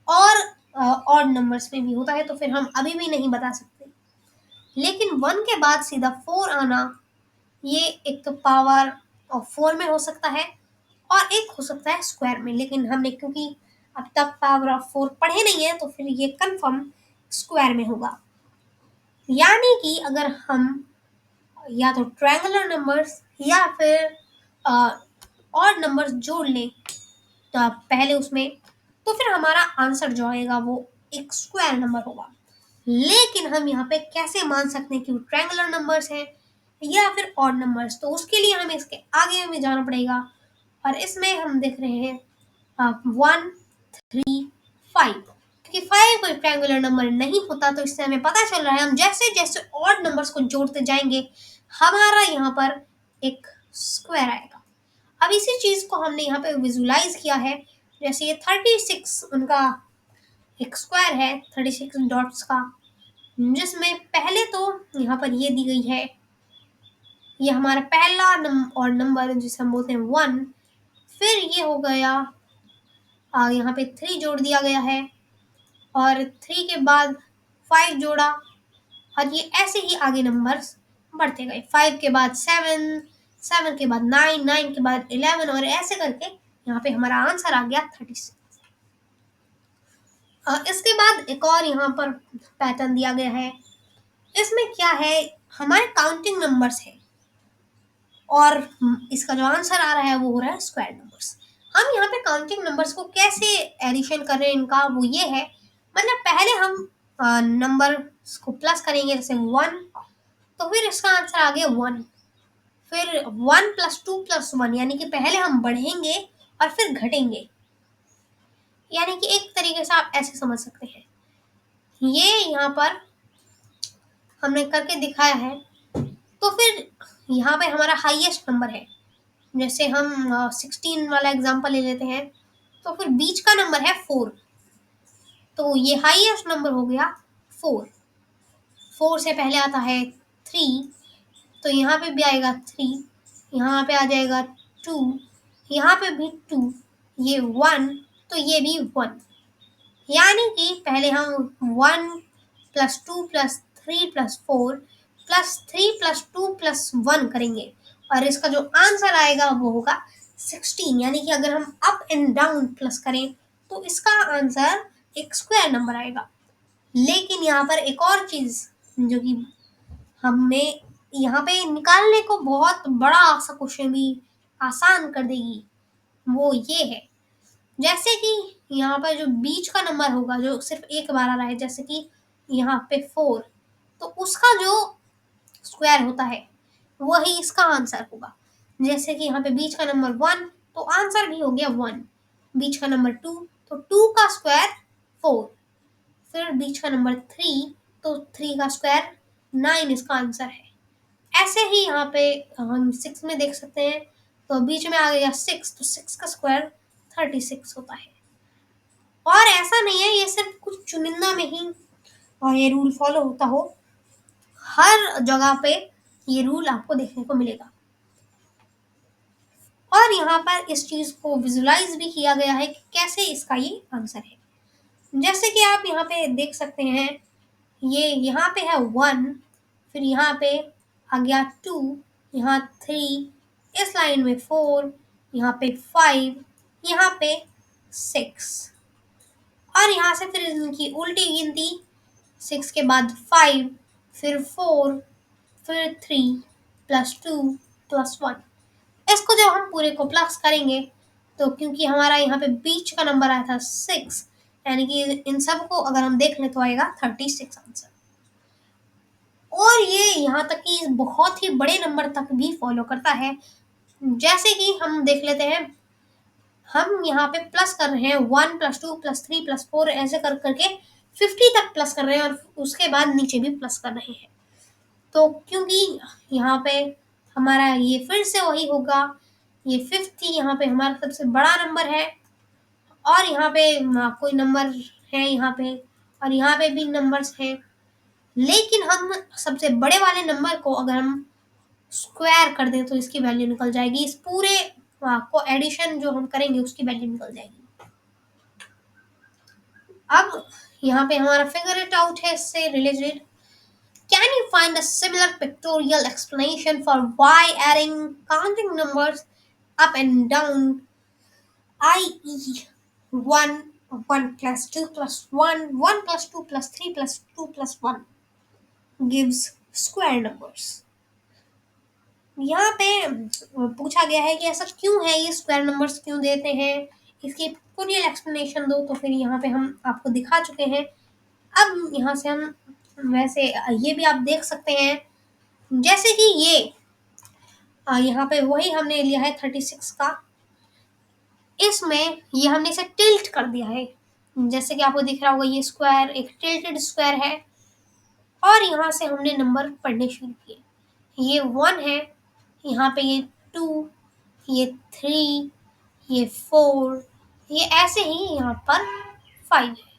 और ऑड नंबर्स में भी होता है, तो फिर हम अभी भी नहीं बता सकते। लेकिन 1 के बाद सीधा 4 आना, ये एक तो पावर ऑफ 4 में हो सकता है और एक हो सकता है स्क्वायर में, लेकिन हमने क्योंकि अब तक पावर ऑफ 4 पढ़े नहीं है, तो फिर ये कंफर्म स्क्वायर में होगा। यानी कि अगर हम या तो ट्रायंगुलर नंबर्स या फिर ऑड नंबर्स जोड़ लें तो पहले उसमें, तो फिर हमारा आंसर जो आएगा वो एक स्क्वायर नंबर होगा। लेकिन हम यहाँ पे कैसे मान सकते हैं कि वो ट्रायंगुलर नंबर्स हैं या फिर ऑड नंबर्स? तो उसके लिए हमें इसके आगे में जाना पड़ेगा, और इसमें हम देख रहे हैं 1 3 5, क्योंकि 5 कोई ट्रायंगुलर नंबर नहीं होता, तो इससे हमें पता चल रहा है हम जैसे जैसे ऑड नंबर्स को जोड़ते जाएंगे हमारा यहाँ पर एक स्क्वायर आएगा। अब इसी चीज को हमने यहाँ पे विजुलाइज किया है, जैसे ये 36 उनका एक स्क्वायर है 36 डॉट्स का, जिसमें पहले तो यहाँ पर ये दी गई है, ये हमारा पहला और नंबर जिसे हम बोलते हैं 1, फिर ये हो गया यहाँ पे 3 जोड़ दिया गया है, और 3 के बाद 5 जोड़ा, और ये ऐसे ही आगे नंबर्स बढ़ते गए। 5 के बाद 7, 7 के बाद 9, 9 के बाद 11, और ऐसे करके यहाँ पे हमारा आंसर आ गया 36। इसके बाद एक और यहाँ पर पैटर्न दिया गया है। इसमें क्या है, हमारे काउंटिंग नंबर्स है और इसका जो आंसर आ रहा है वो हो रहा है स्क्वायर नंबर्स। हम यहाँ पे काउंटिंग नंबर्स को कैसे एडिशन कर रहे हैं इनका, वो ये है, मतलब पहले हम नंबर को प्लस करेंगे, जैसे 1, तो फिर इसका आंसर आ गया 1, फिर 1 + 2 + 1, यानी कि पहले हम बढ़ेंगे और फिर घटेंगे, यानी कि एक तरीके से आप ऐसे समझ सकते हैं। ये यहाँ पर हमने करके दिखाया है। तो फिर यहाँ पे हमारा हाईएस्ट नंबर है, जैसे हम 16 वाला एग्जांपल ले लेते हैं, तो फिर बीच का नंबर है 4, तो ये हाईएस्ट नंबर हो गया 4। 4 से पहले आता है 3, तो यहाँ पे भी आएगा 3, यहाँ पे आ जाएगा 2, यहाँ पे भी 2, ये 1, तो ये भी 1, यानी कि पहले हम 1 + 2 + 3 + 4 + 3 + 2 + 1 करेंगे, और इसका जो आंसर आएगा वो होगा 16, यानी कि अगर हम अप एंड डाउन प्लस करें तो इसका आंसर एक स्क्वायर नंबर आएगा। लेकिन यहाँ पर एक और चीज जो कि हमें यहाँ पे निकालने को बहुत बड़ा सा क्वेश्चन भी आसान कर देगी, वो ये है, जैसे कि यहाँ पर जो बीच का नंबर होगा जो सिर्फ एक बार आ रहा है, जैसे कि यहाँ पे 4, तो उसका जो स्क्वायर होता है वही इसका आंसर होगा। जैसे कि यहाँ पे बीच का नंबर 1, तो आंसर भी हो गया 1, बीच का नंबर 2, तो 2 का स्क्वायर 4, फिर बीच का नंबर 3, तो 3 का स्क्वायर 9 इसका आंसर है। ऐसे ही यहाँ पे हम 6 में देख सकते हैं, तो बीच में आ गया 6, तो 6 का स्क्वायर 36 होता है। और ऐसा नहीं है ये सिर्फ कुछ चुनिंदा में ही और ये रूल फॉलो होता हो, हर जगह पे ये रूल आपको देखने को मिलेगा। और यहाँ पर इस चीज को विजुलाइज भी किया गया है कि कैसे इसका ये आंसर है। जैसे कि आप यहाँ पे देख सकते हैं, ये यहाँ पे है 1, फिर यहाँ पे आ गया 2, यहाँ 3, इस लाइन में 4, यहाँ पे 5, यहाँ पे 6, और यहाँ से फिर इनकी उल्टी गिनती, 6 के बाद 5, फिर 4, फिर 3 +2 +1। इसको जब हम पूरे को प्लस करेंगे तो क्योंकि हमारा यहाँ पे बीच का नंबर आया था 6, यानी कि इन सब को अगर हम देख लें तो आएगा 36 आंसर। और ये यहाँ तक कि बहुत ही बड़े नंबर तक भी फॉलो करता है। जैसे कि हम देख लेते हैं, हम यहाँ पे प्लस कर रहे हैं 1 +2 +3 +4 ऐसे कर करके 50 तक प्लस कर रहे हैं और उसके बाद नीचे भी प्लस कर रहे हैं। तो क्योंकि यहाँ पे हमारा ये फिर से वही होगा, ये 50 यहाँ पे हमारा सबसे बड़ा नंबर है और यहाँ पे कोई नंबर है यहाँ पे और यहाँ पे भी नंबर्स हैं, लेकिन हम सबसे बड़े वाले नंबर को अगर हम स्क्वायर कर दें तो इसकी वैल्यू निकल जाएगी, इस पूरे को एडिशन जो हम करेंगे उसकी वैल्यू निकल जाएगी। अब यहाँ पे हमारा फिगर इट आउट है इससे related. Can you find a similar pictorial explanation for why adding counting numbers up and down, i.e. 1, 1 plus 2 plus 1, 1 plus 2 plus 3 plus 2 plus 1 gives square numbers? यहाँ पे पूछा गया है कि ऐसा क्यों है, ये स्क्वायर नंबर्स क्यों देते हैं, इसकी पूरी एक्सप्लेनेशन दो। तो फिर यहाँ पे हम आपको दिखा चुके हैं। अब यहाँ से हम वैसे ये भी आप देख सकते हैं, जैसे कि ये यहाँ पे वही हमने लिया है 36 का, इसमें ये हमने इसे टिल्ट कर दिया है। जैसे कि आपको दिख रहा होगा ये स्क्वायर एक टिल्टेड स्क्वायर है और यहाँ से हमने नंबर पढ़ने शुरू किए। ये 1 है, यहाँ पे ये 2, ये 3, ये 4, ये ऐसे ही यहाँ पर 5 है।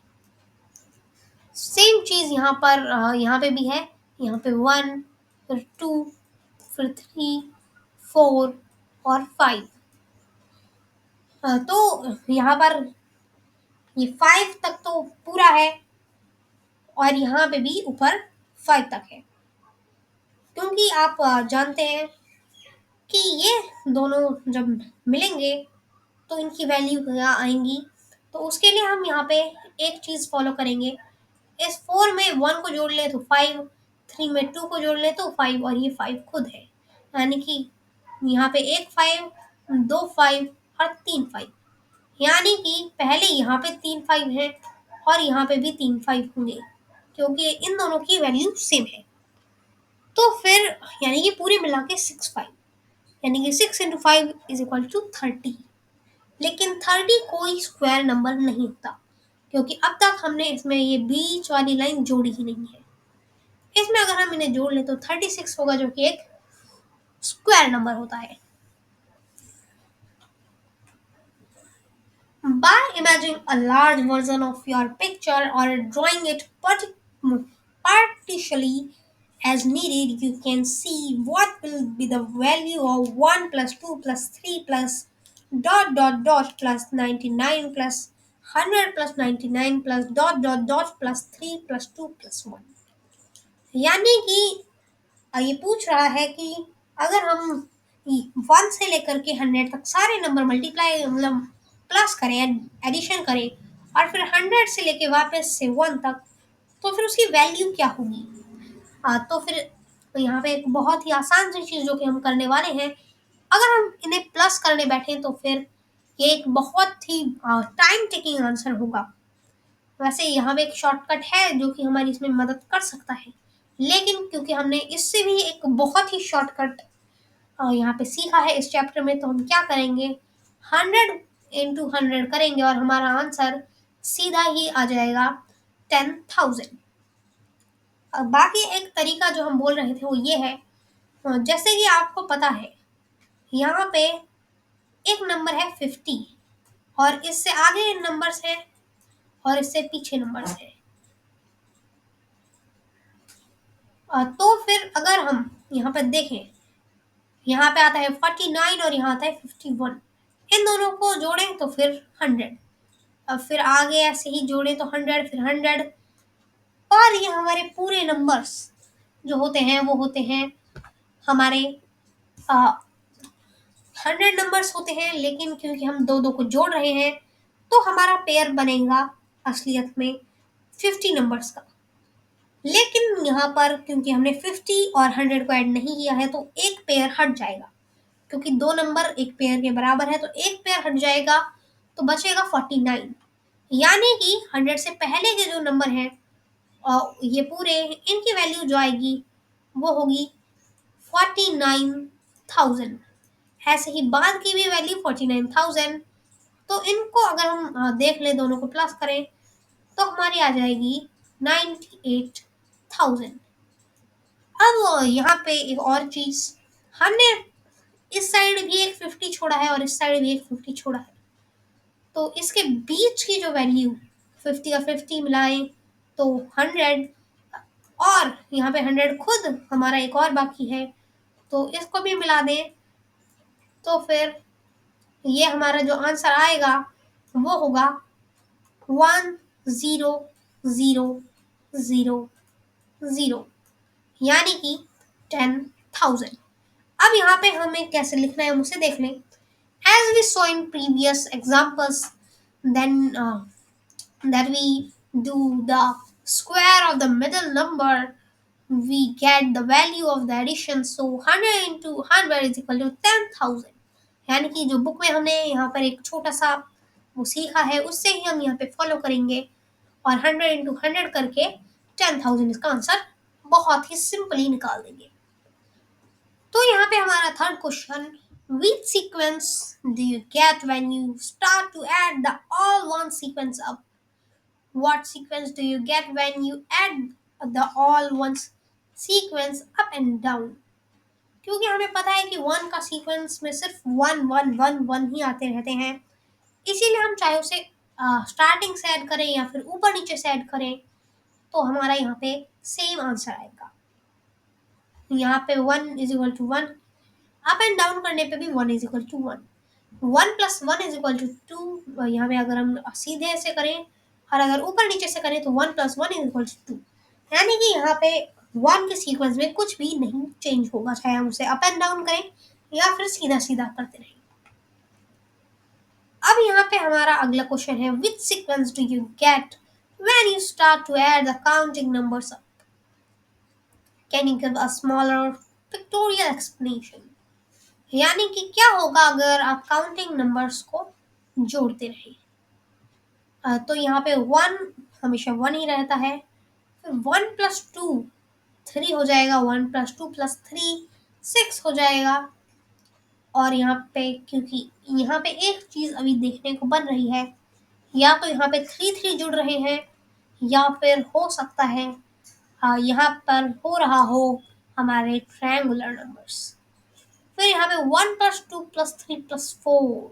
सेम चीज यहाँ पे भी है, यहाँ पे 1 फिर 2 फिर 3 4 और 5। तो यहाँ पर ये 5 तक तो पूरा है और यहाँ पे भी ऊपर 5 तक है, क्योंकि आप जानते हैं कि ये दोनों जब मिलेंगे तो इनकी वैल्यू क्या आएंगी। तो उसके लिए हम यहाँ पे एक चीज फॉलो करेंगे, इस 4 में 1 को जोड़ ले तो 5, 3 में 2 को जोड़ ले तो 5 और ये 5 खुद है, यानी कि यहाँ पे एक 5, 2 5 और 3 5, यानी कि पहले यहाँ पे 3 5 है और यहाँ पे भी 3 5 होंगे क्योंकि इन दोनों की वैल्यू सेम है। तो फिर यानी कि पूरे मिला के 6 5, यानी कि 6 × 5 = 30। लेकिन 30 कोई स्क्वायर नंबर नहीं होता क्योंकि अब तक हमने इसमें ये बीच वाली लाइन जोड़ी ही नहीं है। इसमें अगर हम इन्हें जोड़ लें तो 36 होगा, जो कि एक स्क्वायर नंबर होता है। By imagining a large version of your picture or drawing it partially as needed, you can see what will be the value of 1 plus 2 plus 3 plus dot dot dot plus 99 plus 100 plus 99 plus dot dot dot plus 3 plus 2 plus 1। यानी कि ये पूछ रहा है कि अगर हम 1 से लेकर के 100 तक सारे नंबर मल्टीप्लाई मतलब प्लस करें, एडिशन करें और फिर 100 से लेके वापस से 1 तक, तो फिर उसकी वैल्यू क्या होगी। तो फिर यहाँ पे एक बहुत ही आसान सी चीज़ जो कि हम करने वाले हैं, अगर हम इन्हें प्लस करने बैठे तो फिर ये एक बहुत ही टाइम टेकिंग आंसर होगा। वैसे यहाँ पे एक शॉर्टकट है जो कि हमारी इसमें मदद कर सकता है, लेकिन क्योंकि हमने इससे भी एक बहुत ही शॉर्टकट यहाँ पे सीखा है इस चैप्टर में, तो हम क्या करेंगे, 100 × 100 करेंगे और हमारा आंसर सीधा ही आ जाएगा 10,000। बाकी एक तरीका जो हम बोल रहे थे वो ये है, जैसे कि आपको पता है यहाँ पे एक नंबर है 50 और इससे आगे नंबर्स हैं और इससे पीछे नंबर्स हैं। तो फिर अगर हम यहाँ पर देखें, यहाँ पे आता है 49 और यहाँ आता है 51, इन दोनों को जोड़ें तो फिर 100, अब फिर आगे ऐसे ही जोड़ें तो 100 फिर 100, और ये हमारे पूरे नंबर्स जो होते हैं वो होते हैं हमारे 100 नंबर्स होते हैं, लेकिन क्योंकि हम दो दो को जोड़ रहे हैं तो हमारा पेयर बनेगा असलियत में 50 नंबर्स का। लेकिन यहाँ पर क्योंकि हमने 50 और 100 को ऐड नहीं किया है तो एक पेयर हट जाएगा, क्योंकि दो नंबर एक पेयर के बराबर है तो एक पेयर हट जाएगा, तो बचेगा 49। यानी कि 100 से पहले के जो नंबर हैं और ये पूरे, इनकी वैल्यू जो आएगी वो होगी 49,000। ऐसे ही बाद की भी वैल्यू 49,000। तो इनको अगर हम देख लें, दोनों को प्लस करें तो हमारी आ जाएगी 98,000। अब यहाँ पे एक और चीज, हमने इस साइड भी एक 50 छोड़ा है और इस साइड भी एक 50 छोड़ा है, तो इसके बीच की जो वैल्यू 50 और 50 मिलाएं तो 100, और यहाँ पे 100 खुद हमारा एक और बाकी है तो इसको भी मिला दें, तो फिर ये हमारा जो आंसर आएगा वो होगा 10,000, यानी कि 10,000। अब यहाँ पे हमें कैसे लिखना है मुझसे देख लें। As we saw in previous examples, then that we do the square of the middle number, we get the value of the addition. So 100 into 100 is equal to 10,000। यानी कि जो बुक में हमने यहाँ पर एक छोटा सा वो सीखा है उससे ही हम यहाँ पे फॉलो करेंगे और 100 into 100 करके 10,000 इसका आंसर बहुत ही सिंपली निकाल देंगे। तो यहाँ पे हमारा third question, which sequence do you get when you start to add the all one sequence up? What sequence do you get when you add the all ones sequence up and down? क्योंकि हमें पता है कि one का sequence में सिर्फ one one one one ही आते रहते हैं, इसीलिए हम चाहे उसे स्टार्टिंग से ऐड करें या फिर ऊपर नीचे से ऐड करें तो हमारा यहाँ पे सेम आंसर आएगा। यहाँ पे 1 is equal to 1, up and down करने पे भी 1 is equal to 1, 1 plus 1 is equal to 2। यहाँ पे अगर हम सीधे से करें और अगर ऊपर नीचे से करें तो 1 प्लस 1 इज इक्वल टू 2। यानी कि यहाँ पे 1 के सीक्वेंस में कुछ भी नहीं चेंज होगा, चाहे हम उसे अप एंड डाउन करें या फिर सीधा सीधा करते रहें। अब यहाँ पे हमारा अगला क्वेश्चन है, which sequence do you get when you start to add the counting numbers up? Can you give a smaller pictorial explanation? यानी कि क्या होगा अगर आप काउंटिंग नंबर्स को जोड़ते रहें। तो यहाँ पे 1 हमेशा 1 ही रहता है, फिर 1 प्लस 2 3 हो जाएगा, 1 प्लस 2 प्लस 3 6 हो जाएगा। और यहाँ पे क्योंकि यहाँ पे एक चीज अभी देखने को बन रही है, या तो यहाँ पे 3 3 जुड़ रहे हैं या फिर हो सकता है यहाँ पर हो रहा हो हमारे ट्रायंगुलर नंबर्स। फिर यहाँ पे 1 प्लस 2 प्लस 3 प्लस 4,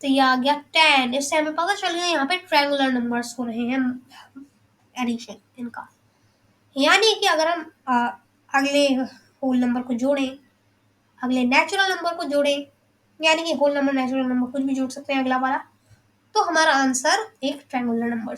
तो ये आ गया 10। इससे हमें पता चल गया यहाँ पे ट्रायंगुलर नंबर्स हो रहे हैं एडिशन इनका। यानी कि अगर हम अगले होल नंबर को जोड़ें, अगले नेचुरल नंबर को जोड़ें, यानी कि होल नंबर नेचुरल नंबर कुछ भी जोड़ सकते हैं अगला वाला, तो हमारा आंसर एक ट्रायंगुलर नंबर।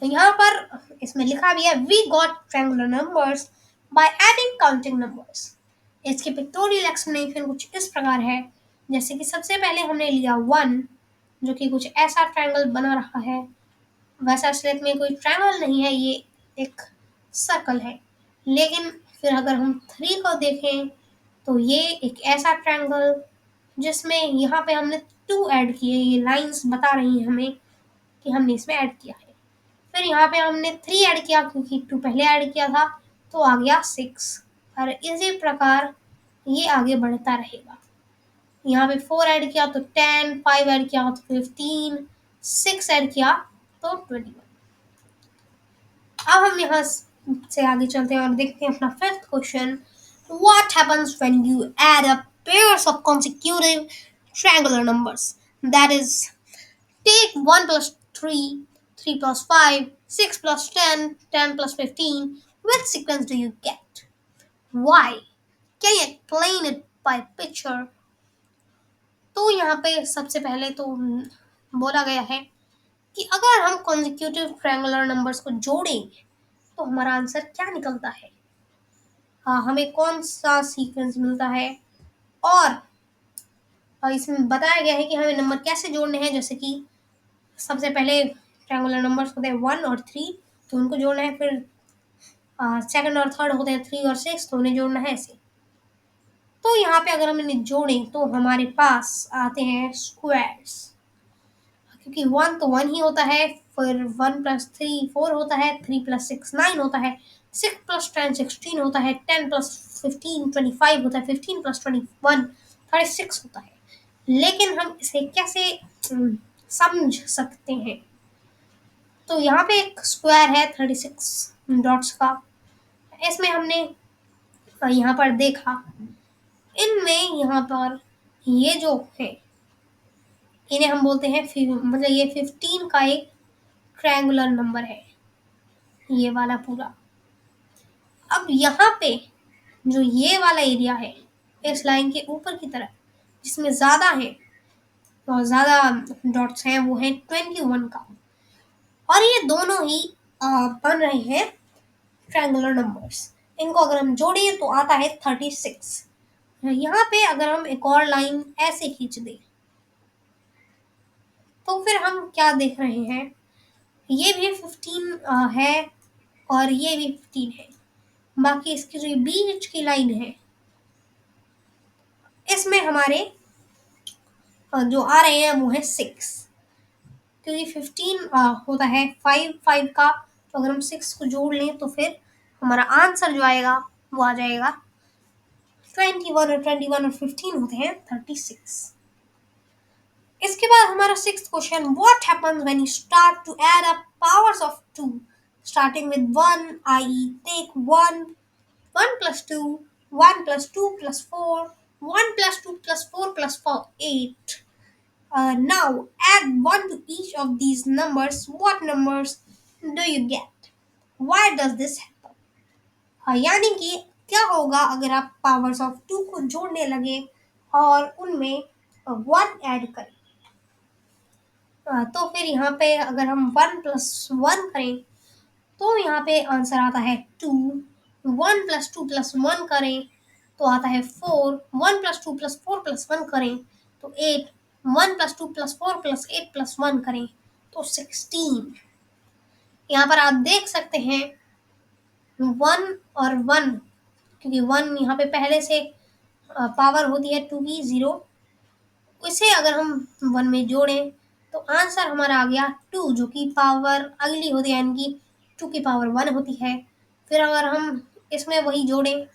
तो यहाँ पर इसमें लिखा भी है, we got triangular numbers by adding counting numbers. इसकी पिक्टोरियल एक्सप्लेनेशन कुछ इस प्रकार है, जैसे कि सबसे पहले हमने लिया 1 जो कि कुछ ऐसा ट्रायंगल बना रहा है, वैसा असलियत में कोई ट्रायंगल नहीं है, ये एक सर्कल है। लेकिन फिर अगर हम 3 को देखें तो ये एक ऐसा ट्रायंगल जिसमें यहाँ पे हमने 2 ऐड किए, ये लाइंस बता रही हैं हमें कि हमने इसमें ऐड किया है। फिर यहाँ पे हमने 3 ऐड किया क्योंकि 2 पहले ऐड किया था, तो आ गया 6। और इसी प्रकार ये आगे बढ़ता रहेगा। यहाँ पे 4 ऐड किया तो 10, 5 ऐड किया तो 15, 6 ऐड किया तो 21। अब हम यहाँ से आगे चलते हैं और देखते हैं अपना fifth question, what happens when you add up pairs of consecutive triangular numbers? That is, take 1 plus 3, 3 plus 5, 6 plus 10, 10 plus 15. Which sequence do you get? Why? Can you explain it by picture? तो यहाँ पे सबसे पहले तो बोला गया है कि अगर हम consecutive triangular numbers को जोड़ें तो हमारा आंसर क्या निकलता है, हमें कौन सा सीक्वेंस मिलता है, और इसमें बताया गया है कि हमें नंबर कैसे जोड़ने हैं। जैसे कि सबसे पहले ट्रायंगुलर नंबर्स होते हैं 1 और 3, तो उनको जोड़ना है। फिर सेकंड और थर्ड होते हैं 3 और 6, तो उन्हें जोड़ना है ऐसे। तो यहाँ पे अगर हम इन्हें जोड़ें तो हमारे पास आते हैं स्क्वायर्स, क्योंकि 1 तो 1 ही होता है, फिर 1 प्लस 3 4 होता है, 3 प्लस 6 9 होता है, 6 प्लस 10 16 होता है, 10 प्लस 15 25 होता है, 15 प्लस 21 36 होता है। लेकिन हम इसे कैसे समझ सकते हैं? तो यहाँ पे एक स्क्वायर है 36 डॉट्स का, इसमें हमने यहाँ पर देखा, इनमें यहाँ पर ये जो है इन्हें हम बोलते हैं मतलब ये 15 का एक ट्रायंगुलर नंबर है, ये वाला पूरा। अब यहाँ पे जो ये वाला एरिया है इस लाइन के ऊपर की तरफ, जिसमें ज़्यादा है और ज़्यादा डॉट्स हैं, वो है 21 का, और ये दोनों ही बन रहे हैं ट्रायंगुलर नंबर्स। इनको अगर हम जोड़ें तो आता है 36। यहाँ पे अगर हम एक और लाइन ऐसे खींच दें तो फिर हम क्या देख रहे हैं, ये भी 15 है और ये भी 15 है। बाकी इसकी जो बीच की लाइन है इसमें हमारे जो आ रहे हैं वो है 6, क्योंकि 15 होता है 5 5 का, तो अगर हम 6 को जोड़ लें तो फिर हमारा आंसर जो आएगा वो आ जाएगा 21, और 21 और 15 होते हैं 36। इसके बाद हमारा sixth question, what happens when you start to add up powers of 2 starting with 1, i.e. Take 1 1 plus 2, 1 plus 2 plus 4, 1 plus 2 plus 4 plus 4, 8. Now add 1 to each of these numbers. What numbers do you get? Why does this happen? यानी कि क्या होगा अगर आप powers of 2 को जोड़ने लगे और उनमें 1 ऐड करें। तो फिर यहाँ पे अगर हम 1 प्लस 1 करें तो यहाँ पे आंसर आता है 2। 1 प्लस 2 प्लस 1 करें तो आता है 4। 1 प्लस 2 प्लस 4 प्लस 1 करें तो 8। 1 प्लस 2 प्लस 4 प्लस 8 प्लस 1 करें तो 16। यहाँ पर आप देख सकते हैं 1 और 1, क्योंकि 1 यहाँ पे पहले से पावर होती है 2 की 0, इसे अगर हम 1 में जोड़ें तो आंसर हमारा आ गया 2, जो कि पावर अगली होती है, यानी कि 2 की पावर 1 होती है। फिर अगर हम इसमें वही जोड़ें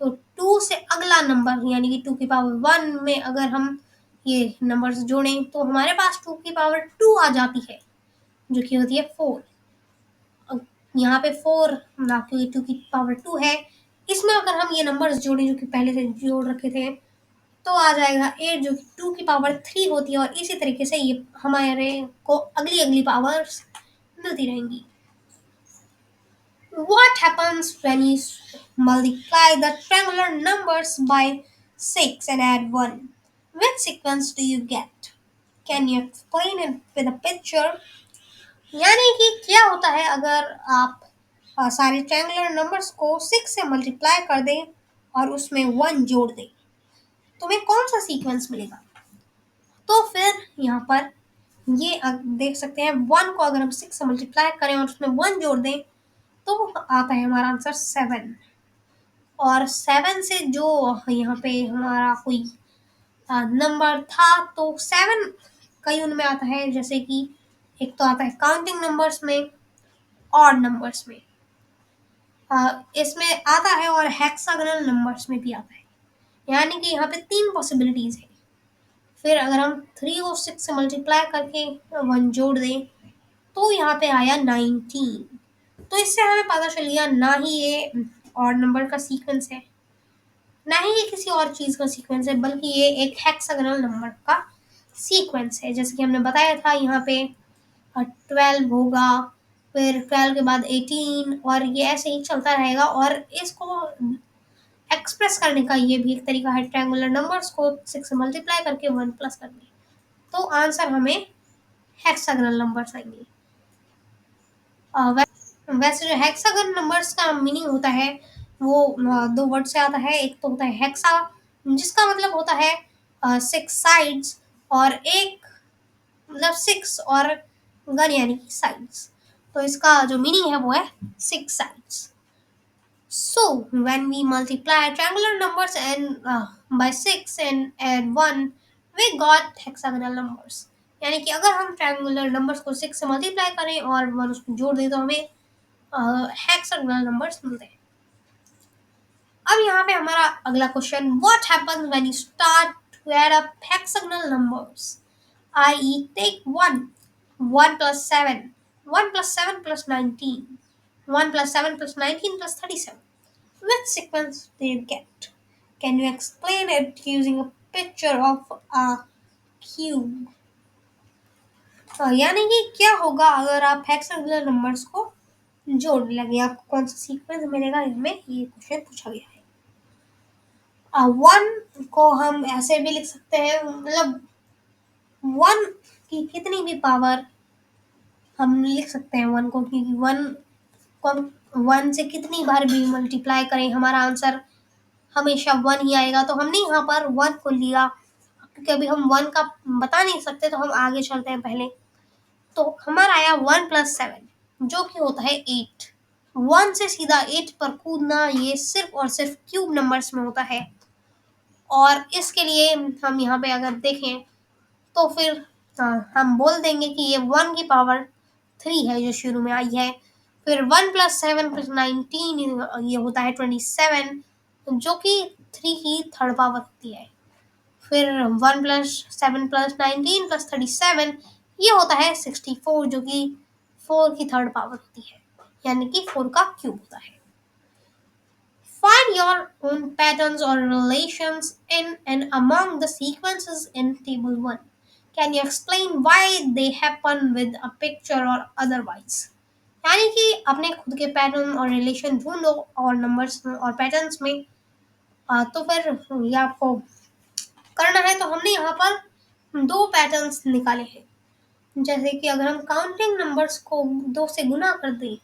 तो 2 से अगला नंबर यानी कि 2 की पावर 1 में अगर हम ये नंबर्स जोड़ें तो हमारे पास 2 की पावर 2 आ जाती है, जो कि होती है 4। यहाँ पे 4 ना, क्योंकि 2 की पावर 2 है, इसमें अगर हम ये नंबर्स जोड़ें जो कि पहले से जोड़ रखे थे तो आ जाएगा 8, जो कि 2 की पावर 3 होती है, और इसी तरीके से ये हमारे को अगली अगली पावर्स मिलती रहेंगी। What happens when you multiply the triangular numbers by 6 and add 1? Which sequence do you get? Can you explain it with a picture? यानी कि क्या होता है अगर आप सारे ट्रायंगुलर नंबर्स को 6 से मल्टीप्लाई कर दें और उसमें 1 जोड़ दें, तुम्हें कौन सा सीक्वेंस मिलेगा? तो फिर यहाँ पर ये देख सकते हैं 1 को अगर हम 6 से मल्टीप्लाई करें और उसमें 1 जोड़ दें तो आता है हमारा आंसर 7। और 7 से जो यहाँ पे हमारा कोई नंबर था तो 7 कई उनमें आता है, जैसे कि एक तो आता है काउंटिंग नंबर्स में, ऑड नंबर्स में इसमें आता है, और हेक्सागोनल नंबर्स में भी आता है। यानी कि यहाँ पे 3 पॉसिबिलिटीज है। फिर अगर हम 3 को 6 से मल्टीप्लाई करके 1 जोड़ दें तो यहाँ पे आया 19। तो इससे हमें पता चल गया ना ही ये ऑड नंबर का सीक्वेंस है, ना ही ये किसी और चीज़ का सीक्वेंस है, बल्कि ये एक हेक्सागोनल नंबर का सीक्वेंस है। जैसे कि हमने बताया था यहाँ पे 12 होगा, फिर 12 के बाद 18, और ये ऐसे ही चलता रहेगा। और इसको एक्सप्रेस करने का ये भी एक तरीका है, ट्रायंगुलर नंबर्स को 6 से मल्टीप्लाई करके 1 प्लस करने, तो आंसर हमें हेक्सागोनल नंबर्स आएंगे। वैसे जो हेक्सागोनल नंबर्स का मीनिंग होता है वो 2 वर्ड से आता है। एक तो होता है हेक्सा, जिसका मतलब होता है 6 साइड्स, और एक मतलब 6 और गन यानी कि साइड्स। तो इसका जो मीनिंग है वो है 6 sides. So when we multiply triangular numbers and by 6 and add 1, we got hexagonal numbers. यानी कि अगर हम ट्रायंगुलर नंबर्स को 6 से मल्टीप्लाई करें और 1 उसको जोड़ दें तो हमें हेक्सागोनल नंबर्स मिलते हैं। अब यहाँ पे हमारा अगला question, what happens when you start to add up hexagonal numbers, i.e. take 1, 1 plus 7, 1 plus 7 plus 19, 1 plus 7 plus 19 plus 37. Which sequence do you get? Can you explain it using a picture of a cube? यानी कि क्या होगा अगर आप hexagonal numbers को जोड़ने लगे, आपको कौन सा सीक्वेंस मिलेगा? इसमें ये क्वेश्चन पूछा गया है। 1 को हम ऐसे भी लिख सकते हैं, मतलब 1 की कितनी भी पावर हम लिख सकते हैं 1 को, क्योंकि 1 को हम 1 से कितनी बार भी मल्टीप्लाई करें हमारा आंसर हमेशा 1 ही आएगा। तो हमने यहाँ पर 1 को लिया, क्योंकि अभी हम 1 का बता नहीं सकते तो हम आगे चलते हैं पहले। तो हमारा आया 1 plus 7 जो कि होता है 8। 1 से सीधा 8 पर कूदना ये सिर्फ और सिर्फ क्यूब नंबर्स में होता है। और इसके लिए हम यहाँ पे अगर देखें तो फिर हम बोल देंगे कि ये 1 की पावर 3 है जो शुरू में आई है। फिर 1 plus 7 plus 19 ये होता है 27 जो कि 3 की थर्ड पावर होती है। फिर 1 plus 7 plus 19 plus 37 ये होता है 64 जो कि 4 की थर्ड पावर होती है, यानी कि 4 का क्यूब होता है। Find your own patterns or relations in and among the sequences in table 1. Can you explain why they happen with a picture or otherwise? यानी कि अपने खुद के पैटर्न और रिलेशन ढूंढो और नंबर्स और पैटर्न्स में। तो फिर ये आपको करना है। तो हमने यहाँ पर 2 पैटर्न्स निकाले हैं। जैसे कि अगर हम काउंटिंग नंबर्स को 2 से गुना कर दें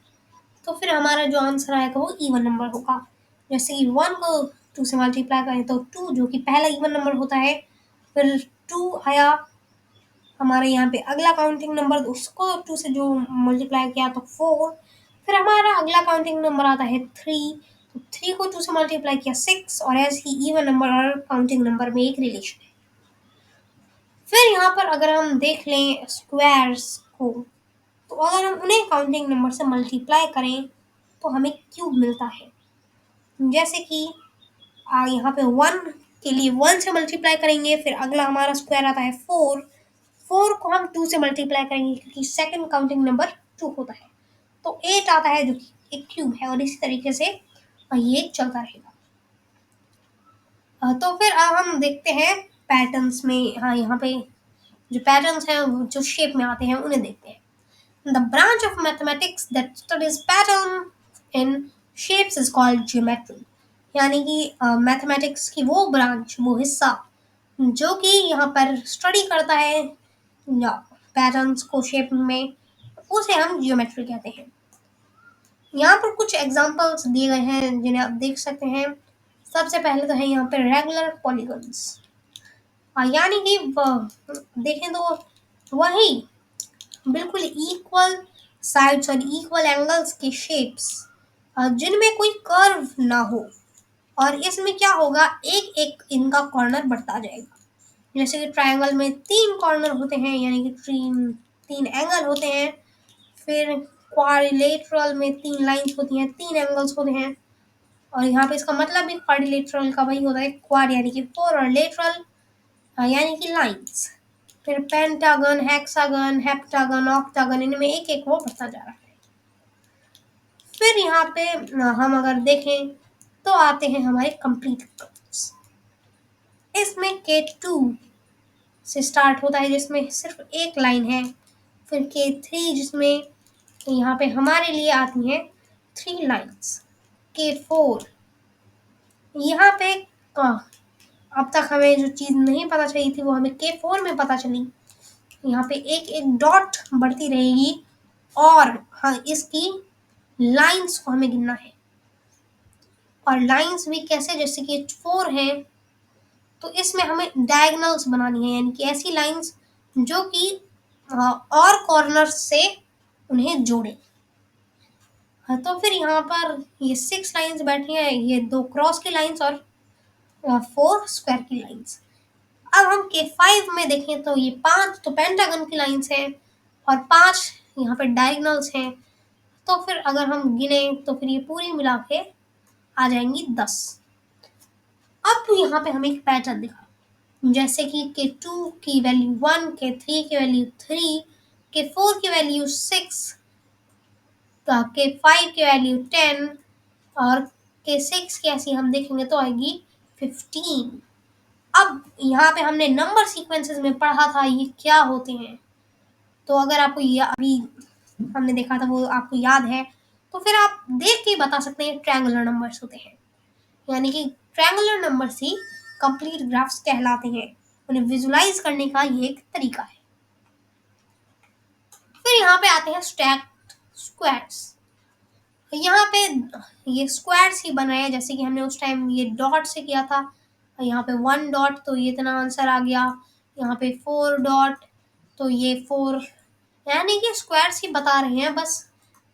तो फिर हमारा जो आंसर आएगा वो इवन नंबर होगा। जैसे कि 1 को 2 से मल्टीप्लाई करें तो 2 जो कि पहला इवन नंबर होता है। फिर 2 आया हमारे यहाँ पे अगला काउंटिंग नंबर, उसको 2 से जो मल्टीप्लाई किया तो 4। फिर हमारा अगला काउंटिंग नंबर आता है 3, तो 3 को 2 से मल्टीप्लाई किया 6, और ऐसे ही इवन नंबर और काउंटिंग नंबर में एक रिलेशन है। फिर यहाँ पर अगर हम देख लें स्क्वायर्स को, तो अगर हम उन्हें काउंटिंग नंबर से मल्टीप्लाई करें तो हमें क्यूब मिलता है। जैसे कि यहाँ पे 1 के लिए 1 से मल्टीप्लाई करेंगे, फिर अगला हमारा स्क्वायर आता है 4। 4 को हम 2 से मल्टीप्लाई करेंगे क्योंकि सेकंड काउंटिंग नंबर 2 होता है, तो 8 आता है जो कि एक क्यूब है। और इसी तरीके से ये चलता रहेगा। तो फिर अब हम देखते हैं पैटर्न्स में। हाँ, यहाँ पे जो पैटर्न्स हैं जो शेप में आते हैं उन्हें देखते हैं। The branch of mathematics that studies pattern in shapes is called geometry. यानी कि मैथमेटिक्स की वो ब्रांच, वो हिस्सा जो कि यहाँ पर स्टडी करता है पैटर्न्स को शेप में, उसे हम जियोमेट्री कहते हैं। यहाँ पर कुछ एग्जांपल्स दिए गए हैं जिन्हें आप देख सकते हैं। सबसे पहले तो है यहाँ पर रेगुलर पॉलीगन्स, यानी कि देखें तो वही बिल्कुल इक्वल साइड्स और इक्वल एंगल्स के शेप्स जिनमें कोई कर्व ना हो। और इसमें क्या होगा, एक एक इनका कॉर्नर बढ़ता जाएगा। जैसे कि ट्रायंगल में 3 कॉर्नर होते हैं, यानी कि 3 एंगल होते हैं। फिर क्वाड्रिलेटरल में 3 लाइंस होती हैं, 3 एंगल्स होते हैं। और यहाँ पे इसका मतलब भी क्वाड्रिलेटरल का वही होता है, क्वाड यानी कि 4 और लेटरल यानी कि लाइंस। फिर पेंटागन, हेक्सागन, हेप्टागन, ऑक्टागन, इनमें एक एक वो बढ़ता जा रहा है। फिर यहाँ पे हम अगर देखें तो आते हैं हमारे कंप्लीट कर्व्स। इसमें K2 से स्टार्ट होता है जिसमें सिर्फ एक लाइन है। फिर K3 जिसमें यहाँ पे हमारे लिए आती हैं 3 लाइन्स। K4 यहाँ पे अब तक हमें जो चीज़ नहीं पता चली थी वो हमें K4 में पता चली। यहाँ पे एक एक डॉट बढ़ती रहेगी और हाँ, इसकी लाइंस को हमें गिनना है। और लाइंस भी कैसे, जैसे कि 4 है तो इसमें हमें डायगोनल्स बनानी है, यानी कि ऐसी लाइंस जो कि और कॉर्नर से उन्हें जोड़ें। हाँ, तो फिर यहाँ पर ये 6 लाइंस बैठी हैं, ये 2 क्रॉस की लाइंस और 4 स्क्वायर की लाइंस। अब हम K5 में देखें तो ये 5 तो पेंटागन की लाइंस हैं और 5 यहाँ पे डायगोनल्स हैं। तो फिर अगर हम गिने तो फिर ये पूरी मिला के आ जाएंगी 10। अब यहाँ पे हमें एक पैटर्न दिखा, जैसे कि K2 की वैल्यू 1, K3 की वैल्यू 3, K4 की वैल्यू 6, K5 की वैल्यू 10 और K6 की ऐसी हम देखेंगे तो आएगी 15। अब यहाँ पे हमने नंबर सीक्वेंसेस में पढ़ा था ये क्या होते हैं, तो अगर आपको ये अभी हमने देखा था वो आपको याद है तो फिर आप देख के बता सकते हैं ट्रायंगुलर नंबर्स होते हैं। यानी कि ट्रायंगुलर नंबर्स ही कंप्लीट ग्राफ्स कहलाते हैं। उन्हें विजुलाइज करने का ये एक तरीका है। फिर यहाँ पे आते हैं स्टैक्ड स्क्वायर्स। यहाँ पे ये स्क्वायर्स ही बन रहे हैं, जैसे कि हमने उस टाइम ये डॉट से किया था। यहाँ पे 1 डॉट तो ये इतना आंसर आ गया, यहाँ पे 4 डॉट तो ये 4, यानी कि स्क्वायर्स ही बता रहे हैं, बस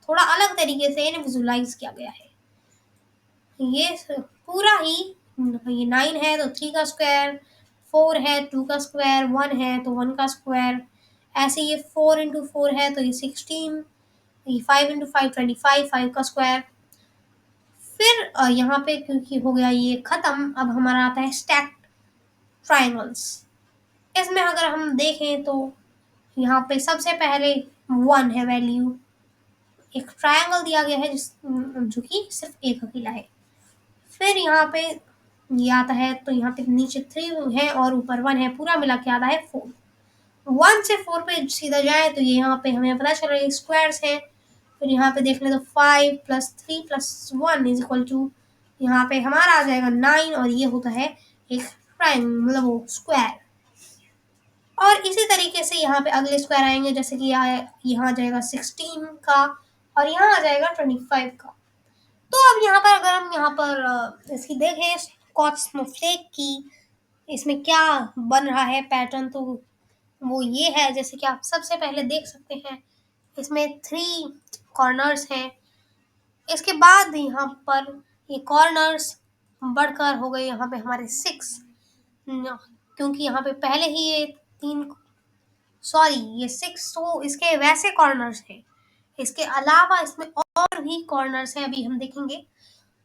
थोड़ा अलग तरीके से इन्हें विजुलाइज किया गया है। ये पूरा ही ये 9 है तो 3 का स्क्वायर, 4 है 2 का स्क्वायर, 1 है तो 1 का स्क्वायर, ऐसे ये 4 इंटू 4 है तो ये 16, ये 5 इंटू 5 25, 5 का स्क्वायर। फिर यहाँ पे क्योंकि हो गया ये खत्म, अब हमारा आता है स्टैक्ड ट्रायंगल्स। इसमें अगर हम देखें तो यहाँ पे सबसे पहले 1 है वैल्यू, एक ट्रायंगल दिया गया है जो कि सिर्फ एक अकेला है। फिर यहाँ पे ये आता है तो यहाँ पे नीचे 3 है और ऊपर 1 है, पूरा मिला के आता है 4। 1 से 4 पे सीधा जाए तो ये यहाँ पे हमें पता चल रहा है स्क्वायर्स हैं। फिर यहाँ पे देख ले तो 5 plus 3 plus 1 is equal to, यहाँ पे हमारा आ जाएगा 9 और ये होता है एक ट्रायंगल, मतलब वो स्क्वायर। और इसी तरीके से यहाँ पे अगले स्क्वायर आएंगे, जैसे कि यहाँ आ जाएगा 16 का और यहाँ आ जाएगा 25 का। तो अब यहाँ पर अगर हम यहाँ पर इसकी देखें स्कॉच स्नोफ्लेक की, इसमें क्या बन रहा है पैटर्न, तो वो ये है, जैसे कि आप सबसे पहले देख सकते हैं इसमें 3 कॉर्नर्स हैं। इसके बाद यहाँ पर ये कॉर्नर्स बढ़कर हो गए यहाँ पे हमारे 6, क्योंकि यहाँ पे पहले ही ये 3, सॉरी ये 6 तो इसके वैसे कॉर्नर्स हैं। इसके अलावा इसमें और भी कॉर्नर्स हैं, अभी हम देखेंगे।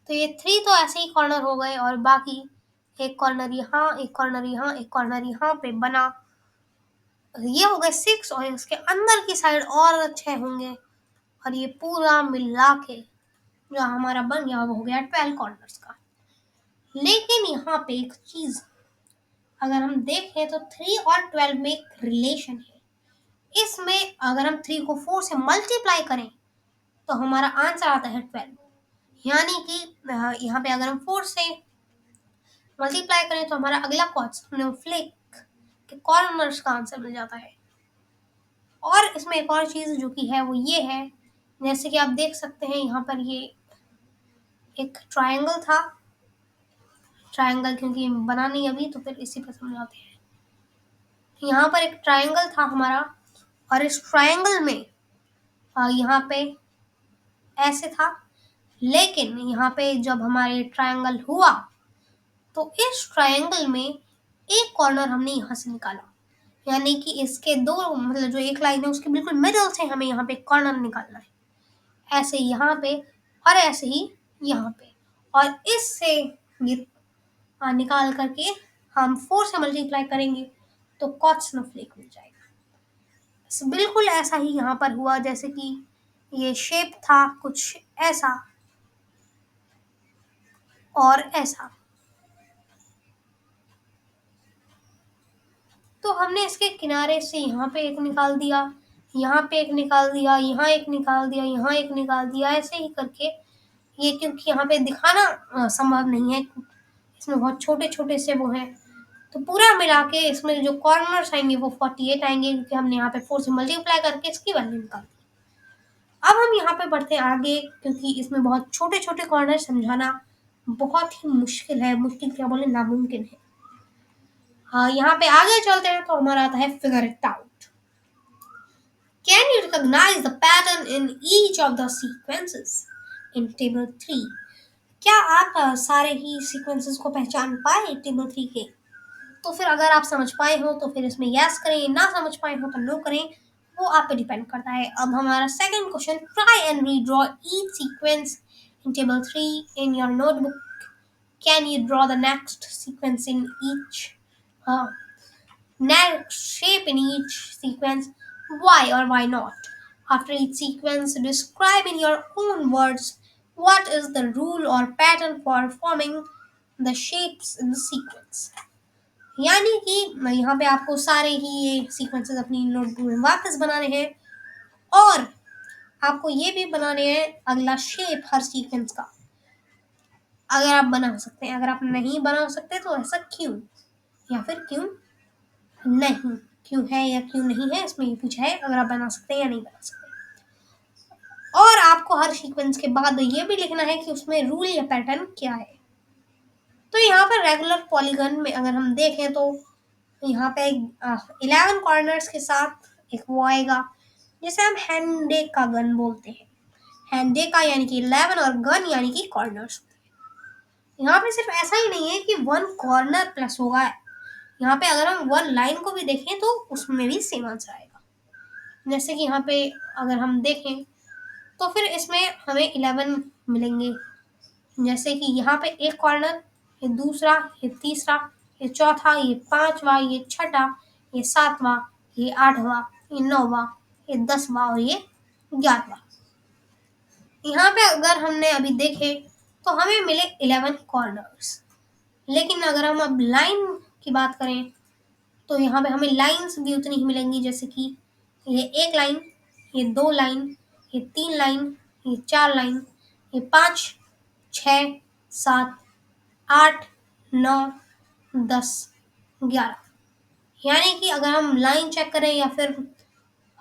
तो ये 3 तो ऐसे ही कॉर्नर हो गए और बाकी एक कॉर्नर यहाँ, एक कॉर्नर यहाँ, एक कॉर्नर यहाँ पे बना, ये हो गए 6 और इसके अंदर की साइड और 6 होंगे और ये पूरा मिला के जो हमारा बन गया वो हो गया 12 कॉर्नर्स का। लेकिन यहाँ पे एक चीज अगर हम देखें तो 3 और 12 में एक रिलेशन है। इसमें अगर हम 3 को 4 से मल्टीप्लाई करें तो हमारा आंसर आता है 12, यानी कि यहाँ पे अगर हम 4 से मल्टीप्लाई करें तो हमारा अगला स्नोफ्लेक के कॉर्नर्स का आंसर मिल जाता है। और इसमें एक और चीज जो कि है वो ये है, जैसे कि आप देख सकते हैं यहाँ पर ये एक ट्रायंगल था, ट्रायंगल क्योंकि बना नहीं अभी तो फिर इसी पर समझाते हैं। यहाँ पर एक ट्रायंगल था हमारा और इस ट्रायंगल में यहाँ पे ऐसे था, लेकिन यहाँ पे जब हमारे ट्रायंगल हुआ तो इस ट्रायंगल में एक कॉर्नर हमने यहाँ से निकाला, यानी कि इसके दो मतलब जो एक लाइन है उसके बिल्कुल मिडल से हमें यहाँ पे कॉर्नर निकालना है, ऐसे यहाँ पे और ऐसे ही यहाँ पे, और इससे ये निकाल करके हम 4 से मल्टीप्लाई करेंगे तो कॉट स्नोफ्लेक मिल जाएगा। बिल्कुल ऐसा ही यहाँ पर हुआ, जैसे कि ये शेप था कुछ ऐसा और ऐसा। तो हमने इसके किनारे से यहाँ पे एक निकाल दिया, यहाँ पे एक निकाल दिया, यहाँ एक निकाल दिया, यहाँ एक निकाल दिया, ऐसे ही करके ये क्योंकि यहाँ पे दिखाना संभव नहीं है, इसमें बहुत छोटे छोटे से वो हैं, तो पूरा मिला के इसमें जो कॉर्नर्स आएंगे वो 48 आएंगे, क्योंकि हमने यहाँ पे 4 से मल्टीप्लाई करके इसकी वैल्यू निकाल दी। अब हम यहाँ पे बढ़ते हैं आगे, क्योंकि इसमें बहुत छोटे छोटे कॉर्नर समझाना बहुत ही मुश्किल है, मुश्किल क्या बोले नामुमकिन है। हाँ, यहाँ पे आगे चलते हैं तो हमारा आता है figure it out. recognize the pattern in each of the sequences in table 3? क्या आप सारे ही सीक्वेंसेस को पहचान पाए टेबल 3 के? तो फिर अगर आप समझ पाए हो तो फिर इसमें यस करें, ना समझ पाए हो तो नो करें, वो आप पे डिपेंड करता है। अब हमारा second question, try and redraw each sequence in table 3 in your notebook. Can you draw the next sequence in each next shape in each sequence? Why or why not? After each sequence, describe in your own words what is the rule or pattern for forming the shapes in the sequence. यानी कि यहाँ पे आपको सारे ही ये sequences अपनी notebook में वापस बनाने हैं और आपको ये भी बनाने हैं अगला शेप हर सीक्वेंस का, अगर आप बना सकते हैं। अगर आप नहीं बना सकते तो ऐसा क्यों, या फिर क्यों नहीं, क्यों है या क्यों नहीं है, इसमें ये पूछा है अगर आप बना सकते हैं या नहीं बना सकते। और आपको हर सीक्वेंस के बाद ये भी लिखना है कि उसमें रूल या पैटर्न क्या है। तो यहाँ पर रेगुलर पॉलीगन में अगर हम देखें तो यहाँ पे 11 कॉर्नर्स के साथ एक वो आएगा जिसे हम हैंडे का गन बोलते हैं। हैंडे का यानी कि 11 और गन यानी कि कॉर्नर्स। यहाँ पे सिर्फ ऐसा ही नहीं है कि 1 कॉर्नर प्लस होगा, यहाँ पे अगर हम 1 लाइन को भी देखें तो उसमें भी सेम आंसर आएगा। जैसे कि यहाँ पे अगर हम देखें तो फिर इसमें हमें 11 मिलेंगे। जैसे कि यहाँ पे एक कॉर्नर, ये दूसरा, ये तीसरा, ये चौथा, ये पांचवा, ये छठा, ये सातवां, ये आठवां, ये नौवां, ये 10वां और ये 11वां। यहाँ पे अगर हमने अभी देखे तो हमें मिले 11 कॉर्नर्स। लेकिन अगर हम अब लाइन की बात करें तो यहाँ पे हमें लाइन्स भी उतनी ही मिलेंगी। जैसे कि ये 1 लाइन, ये 2 लाइन, ये 3 लाइन, ये 4 लाइन, ये 5, 6, 7, 8, 9, 10, 11। यानी कि अगर हम लाइन चेक करें या फिर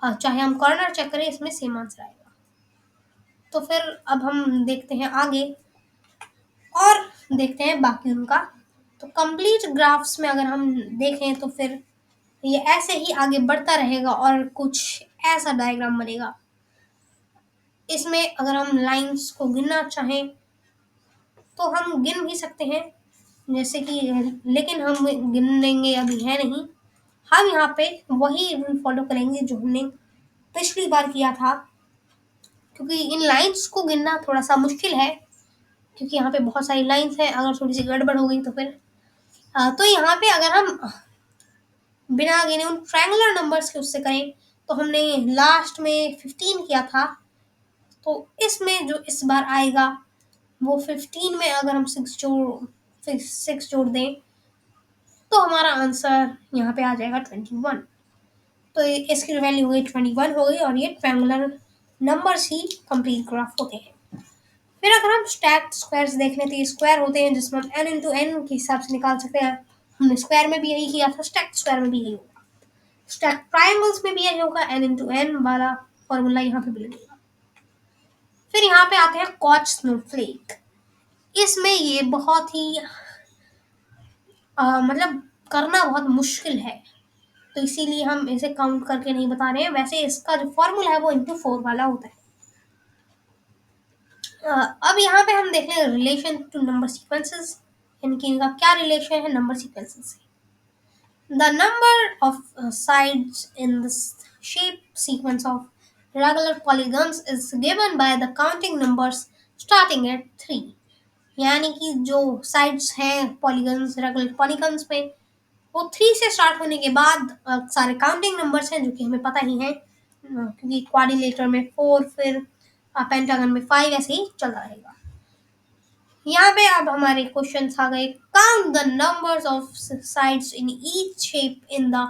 चाहे हम कॉर्नर चेक करें, इसमें सेम आंसर आएगा। तो फिर अब हम देखते हैं आगे और देखते हैं बाकी उनका। तो कंप्लीट ग्राफ्स में अगर हम देखें तो फिर ये ऐसे ही आगे बढ़ता रहेगा और कुछ ऐसा डायग्राम बनेगा। इसमें अगर हम लाइंस को गिनना चाहें तो हम गिन भी सकते हैं, जैसे कि, लेकिन हम गिनेंगे अभी है नहीं। हम यहाँ पे वही रूल फॉलो करेंगे जो हमने पिछली बार किया था, क्योंकि इन लाइंस को गिनना थोड़ा सा मुश्किल है क्योंकि यहाँ पे बहुत सारी लाइंस हैं। अगर थोड़ी सी गड़बड़ हो गई तो फिर तो यहाँ पे अगर हम बिना गिने उन ट्रायंगुलर नंबर्स के उससे करें तो हमने लास्ट में 15 किया था, तो इसमें जो इस बार आएगा वो 15 में अगर हम 6 जोड़ दें तो हमारा आंसर यहाँ पे आ जाएगा 21। तो इसकी वैल्यू हो गई 21 हो गई और ये ट्रायंगुलर नंबर्स ही कंप्लीट ग्राफ होते हैं। फिर अगर हम स्टैक्ड स्क्वायर्स देख लें तो ये स्क्वायर होते हैं जिसमें हम n इंटू एन के हिसाब से निकाल सकते हैं। हमने स्क्वायर में भी यही किया था, स्टैक्ड स्क्वायर में भी यही होगा, स्टैक्ड ट्रायंगल्स में भी यही होगा, n इंटू एन वाला फॉर्मूला यहाँ पे भी लगेगा। फिर यहाँ पे आते हैं कॉच स्नोफ्लेक। इसमें ये बहुत ही मतलब करना बहुत मुश्किल है, तो इसीलिए हम इसे काउंट करके नहीं बता रहे हैं। वैसे इसका जो फॉर्मूला है वो इंटू 4 वाला होता है। अब यहाँ पे हम देख लें रिलेशन टू नंबर सीक्वेंसेस, यानी कि इनका क्या रिलेशन है नंबर सीक्वेंसेस से। The number of sides in the shape sequence of regular polygons is given by the counting numbers starting at 3। यानी कि जो साइड्स हैं पॉलीगन्स, रेगुलर पॉलीगन्स में, वो 3 से स्टार्ट होने के बाद सारे काउंटिंग नंबर्स हैं जो कि हमें पता ही हैं, क्योंकि क्वाड्रिलेटरल में 4, फिर पेंटागन में 5, ऐसे ही चलता रहेगा। यहाँ पे अब हमारे क्वेश्चन आ गए। Count the numbers of sides in each shape in the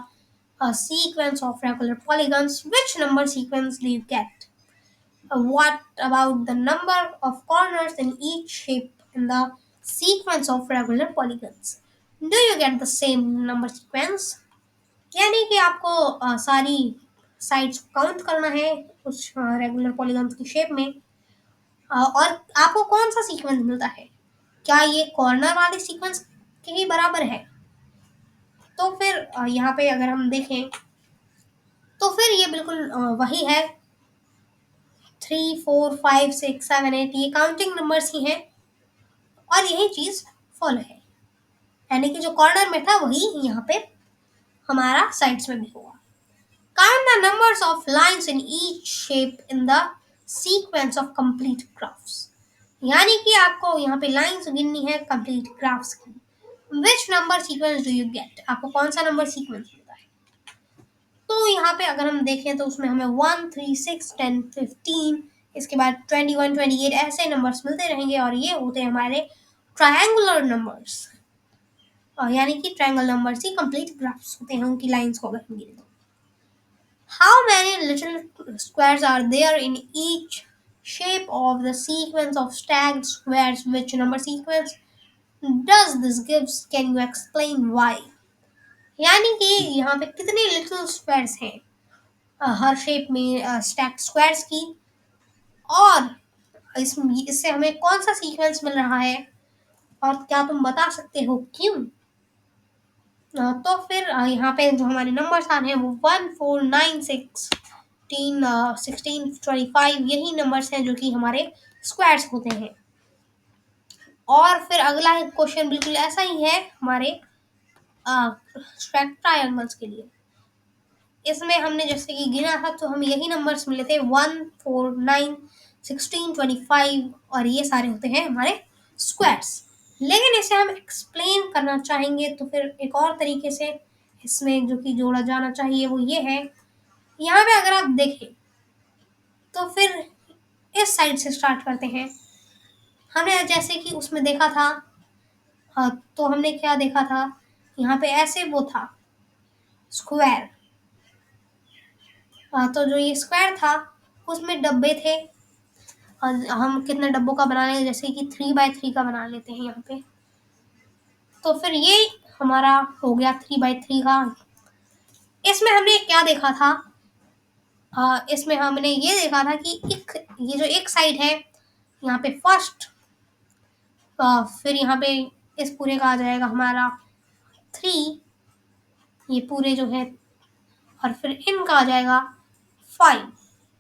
sequence of regular polygons. Which number sequence do you get? What about the number of corners in each shape in the sequence of regular polygons? Do you get the same number sequence? यानी कि आपको सारी sides count करना है उस regular polygons की shape में, और आपको कौन सा सीक्वेंस मिलता है, क्या ये कॉर्नर वाले सीक्वेंस के ही बराबर है? तो फिर यहाँ पे अगर हम देखें तो फिर ये बिल्कुल वही है 3 4 5 6 7 8 ये काउंटिंग नंबर्स ही हैं और यही चीज फॉलो है, यानी कि जो कॉर्नर में था वही यहाँ पे हमारा साइड्स में भी होगा। Count the numbers of lines in each shape in the sequence of complete graphs. यानी कि आपको यहाँ पे लाइंस गिननी है कंप्लीट ग्राफ्स की। Which number sequence do you get? आपको कौन सा नंबर सीक्वेंस मिलता है? तो यहाँ पे अगर हम देखें तो उसमें हमें 1 3 6 10 15 इसके बाद 21 28 ऐसे नंबर्स मिलते रहेंगे और ये होते हैं हमारे ट्रायंगुलर नंबर्स, यानी कि ट्रायंगल नंबर्स ही कंप्लीट ग्राफ्स होते हैं उनकी लाइंस को अगर हम गिने तो। How many little squares are there in each shape of the sequence of stacked squares? Which number sequence does this gives? Can you explain why? यानी कि यहाँ पे कितने little squares हैं हर शेप में स्टैक्ड स्क्वायर्स की, और इससे हमें कौन सा सीक्वेंस मिल रहा है और क्या तुम बता सकते हो क्यों? तो फिर यहाँ पे जो हमारे नंबर्स आ रहे हैं वो 1 4 9 6 16 25 यही नंबर्स हैं जो कि हमारे स्क्वायर्स होते हैं। और फिर अगला क्वेश्चन बिल्कुल ऐसा ही है हमारे ट्रायंगल्स के लिए। इसमें हमने जैसे कि गिना था तो हमें यही नंबर्स मिले थे 1 4 9 16 25 और ये सारे होते हैं हमारे स्क्वायर्स। लेकिन इसे हम एक्सप्लेन करना चाहेंगे तो फिर एक और तरीके से इसमें जो कि जोड़ा जाना चाहिए वो ये है, यहाँ पे अगर आप देखें तो फिर इस साइड से स्टार्ट करते हैं। हमने जैसे कि उसमें देखा था, हाँ तो हमने क्या देखा था, यहाँ पे ऐसे वो था स्क्वायर, तो जो ये स्क्वायर था उसमें डब्बे थे और हम कितने डब्बों का बना लेंगे, जैसे कि 3x3 का बना लेते हैं यहाँ पे। तो फिर ये हमारा हो गया 3x3 का। इसमें हमने क्या देखा था, इसमें हमने ये देखा था कि ये जो एक साइड है यहाँ पे फर्स्ट, फिर यहाँ पे इस पूरे का आ जाएगा हमारा 3, ये पूरे जो है, और फिर इनका आ जाएगा 5,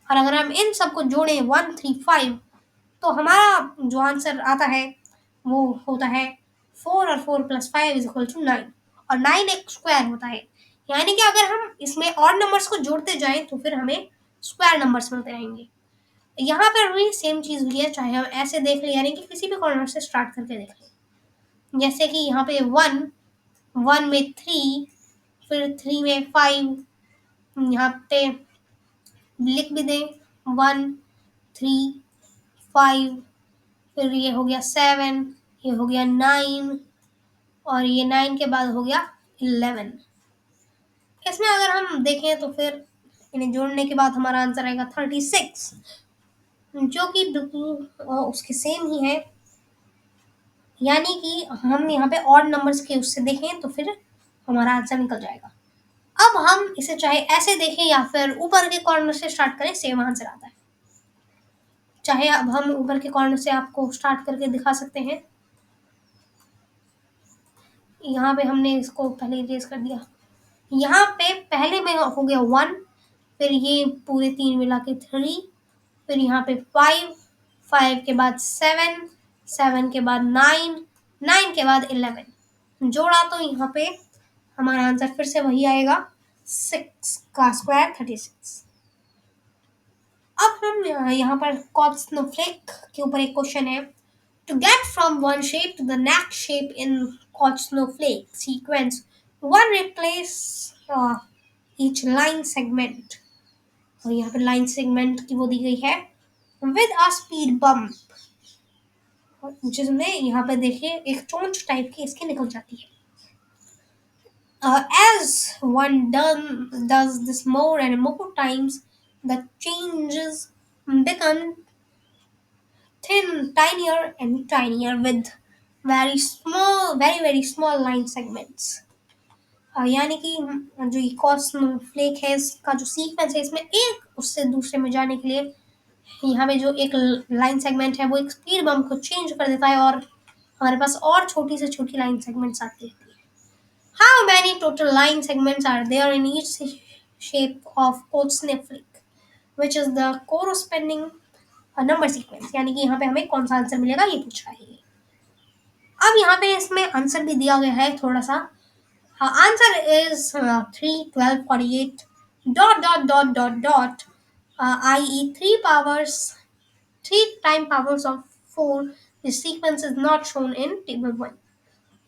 और अगर हम इन सबको जोड़ें 1 3 5 तो हमारा जो आंसर आता है वो होता है 4 और 4 + 5 = 9, और 9 एक स्क्वायर होता है। यानी कि अगर हम इसमें और नंबर्स को जोड़ते जाएं तो फिर हमें स्क्वायर नंबर्स मिलते रहेंगे। यहाँ पर भी सेम चीज़ हुई है, चाहे हम ऐसे देख लें यानी कि किसी भी कॉर्नर से स्टार्ट करके देख लें, जैसे कि यहाँ पे 1 1 में 3, फिर 3 में 5, यहाँ पे लिख भी दें 1 3 5, फिर ये हो गया 7, ये हो गया 9 और ये 9 के बाद हो गया 11। इसमें अगर हम देखें तो फिर इन्हें जोड़ने के बाद हमारा आंसर आएगा 36, जो कि बिल्कुल उसके सेम ही है। यानी कि हम यहाँ पे ऑड नंबर्स के उससे देखें तो फिर हमारा आंसर निकल जाएगा। अब हम इसे चाहे ऐसे देखें या फिर ऊपर के कॉर्नर से स्टार्ट करें, सेम आंसर आता है। चाहे अब हम ऊपर के कॉर्नर से आपको स्टार्ट करके दिखा सकते हैं। यहाँ पे हमने इसको पहले इरेज कर दिया। यहाँ पे पहले में हो गया 1, फिर ये पूरे 3 मिला के 3, फिर यहाँ पे 5, 5 के बाद 7, 7 के बाद 9, 9 के बाद 11 जोड़ा तो यहाँ पे हमारा आंसर फिर से वही आएगा 6 का स्क्वायर 36। अब हम यहाँ पर कॉर्ड स्नोफ्लेक के ऊपर एक क्वेश्चन है। To get from one shape to the next shape in called snowflake sequence, one replace each line segment, और यहाँ पे line segment की वो दी गई है with a speed bump, जिसमें यहाँ पे देखिए एक चोंच टाइप की इसकी निकल जाती है। As one does this more and more times, the changes become tinier and tinier with very small line segments. यानी कि जो ये कॉस्मोफ्लेक है इसका जो सीक्वेंस है, इसमें एक उससे दूसरे में जाने के लिए यहाँ पे जो एक लाइन सेगमेंट है वो एक स्पीड बम्प को चेंज कर देता है और हमारे पास और छोटी से छोटी लाइन सेगमेंट्स आती है। How many total line segments are there in each shape of snowflake, which is the corresponding number sequence, यानी कि यहाँ पे हमें कौन सा आंसर मिलेगा ये पूछ रहा है। अब यहाँ पे इसमें आंसर भी दिया गया है थोड़ा सा। Answer is 3, 12, 48 dot dot dot dot dot i.e. 3 time powers of 4. The sequence is not shown in table 1.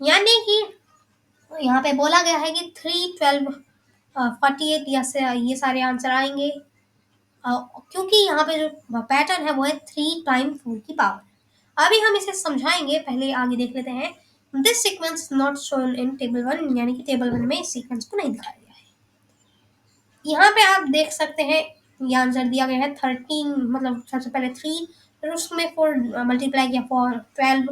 यानी कि यहाँ पे बोला गया है कि 3, 12, 48 ये सारे आंसर आएंगे, क्योंकि यहाँ पे जो पैटर्न है वो है 3 टाइम 4 की पावर। अभी हम इसे समझाएंगे, पहले आगे देख लेते हैं। This sequence not shown in table 1, यानी कि टेबल 1 में इस सीक्वेंस को नहीं दिखाया गया है। यहाँ पे आप देख सकते हैं ये आंसर दिया गया है 13, मतलब सबसे पहले 3, फिर उसमें 4 मल्टीप्लाई किया 12,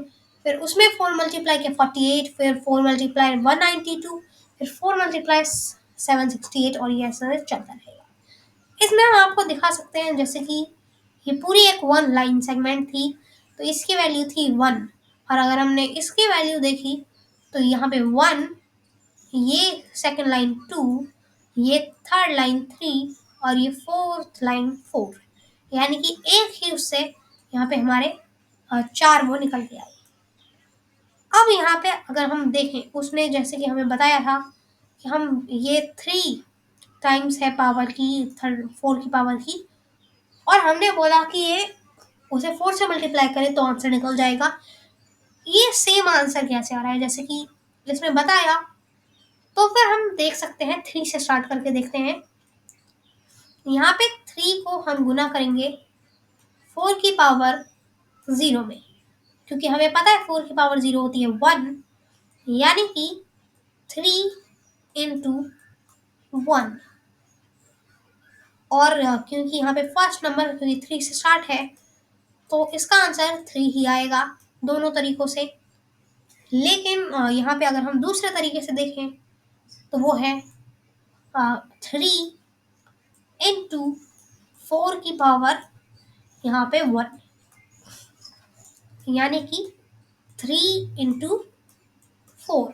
फिर उसमें 4 मल्टीप्लाई किया 48, फिर 4 मल्टीप्लाई 192, फिर 4 मल्टीप्लाई 768, और ये ऐसा चलता रहेगा। इसमें हम आपको दिखा सकते हैं जैसे कि ये पूरी एक 1 लाइन सेगमेंट थी, तो इसकी वैल्यू थी 1, और अगर हमने इसकी वैल्यू देखी तो यहाँ पे 1, ये सेकंड लाइन 2, ये थर्ड लाइन 3, और ये फोर्थ लाइन 4, यानी कि एक ही उससे यहाँ पे हमारे 4 वो निकल के आई। अब यहाँ पे अगर हम देखें, उसने जैसे कि हमें बताया था कि हम ये 3 टाइम्स है पावर की 4 की पावर की, और हमने बोला कि ये उसे 4 से मल्टीप्लाई करें तो आंसर निकल जाएगा। ये सेम आंसर कैसे आ रहा है जैसे कि इसमें बताया, तो फिर हम देख सकते हैं 3 से स्टार्ट करके देखते हैं। यहाँ पे 3 को हम गुना करेंगे 4 की पावर 0 में, क्योंकि हमें पता है 4 की पावर 0 होती है 1, यानी कि 3 इंटू 1, और क्योंकि यहाँ पे फर्स्ट नंबर क्योंकि 3 से स्टार्ट है तो इसका आंसर 3 ही आएगा दोनों तरीकों से। लेकिन यहाँ पे अगर हम दूसरे तरीके से देखें तो वो है 3 इंटू 4 की पावर यहाँ पे 1, यानी कि 3 इंटू 4।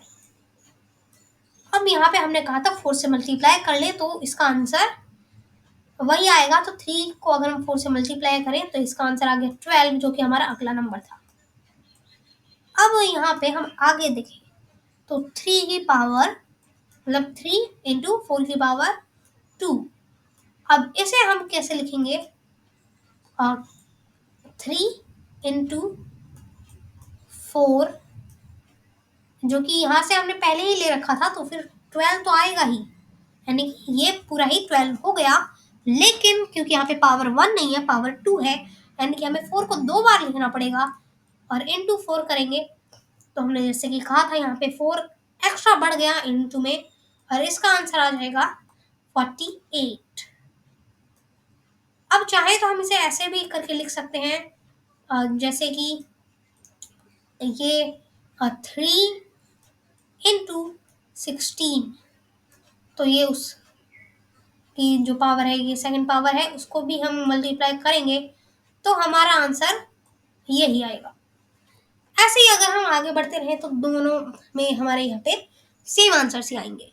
अब यहाँ पे हमने कहा था 4 से मल्टीप्लाई कर ले तो इसका आंसर वही आएगा, तो 3 को अगर हम 4 से मल्टीप्लाई करें तो इसका आंसर आ गया 12, जो कि हमारा अगला नंबर था। अब यहाँ पे हम आगे देखें तो 3 की पावर मतलब 3 इंटू 4 की पावर 2। अब इसे हम कैसे लिखेंगे, 3 इंटू 4, जो कि यहाँ से हमने पहले ही ले रखा था तो फिर 12 तो आएगा ही, यानी कि ये पूरा ही 12 हो गया। लेकिन क्योंकि यहाँ पे पावर 1 नहीं है, पावर 2 है, यानी कि हमें 4 को 2 बार लिखना पड़ेगा, और इंटू 4 करेंगे तो हमने जैसे कि कहा था यहाँ पे 4 एक्स्ट्रा बढ़ गया इंटू में, और इसका आंसर आ जाएगा 48। अब चाहे तो हम इसे ऐसे भी करके लिख सकते हैं, जैसे कि ये 3 इंटू 16, तो ये उस की जो पावर है, ये सेकंड पावर है, उसको भी हम मल्टीप्लाई करेंगे तो हमारा आंसर यही आएगा। ऐसे ही अगर हम आगे बढ़ते रहे तो दोनों में हमारे यहाँ पे सेम आंसर ही आएंगे।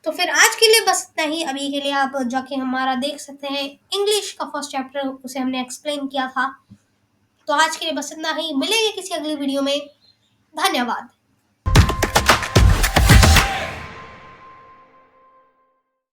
तो फिर आज के लिए बस इतना ही। अभी के लिए आप जाके हमारा देख सकते हैं इंग्लिश का फर्स्ट चैप्टर, उसे हमने एक्सप्लेन किया था। तो आज के लिए बस इतना ही, मिलेंगे किसी अगली वीडियो में। धन्यवाद।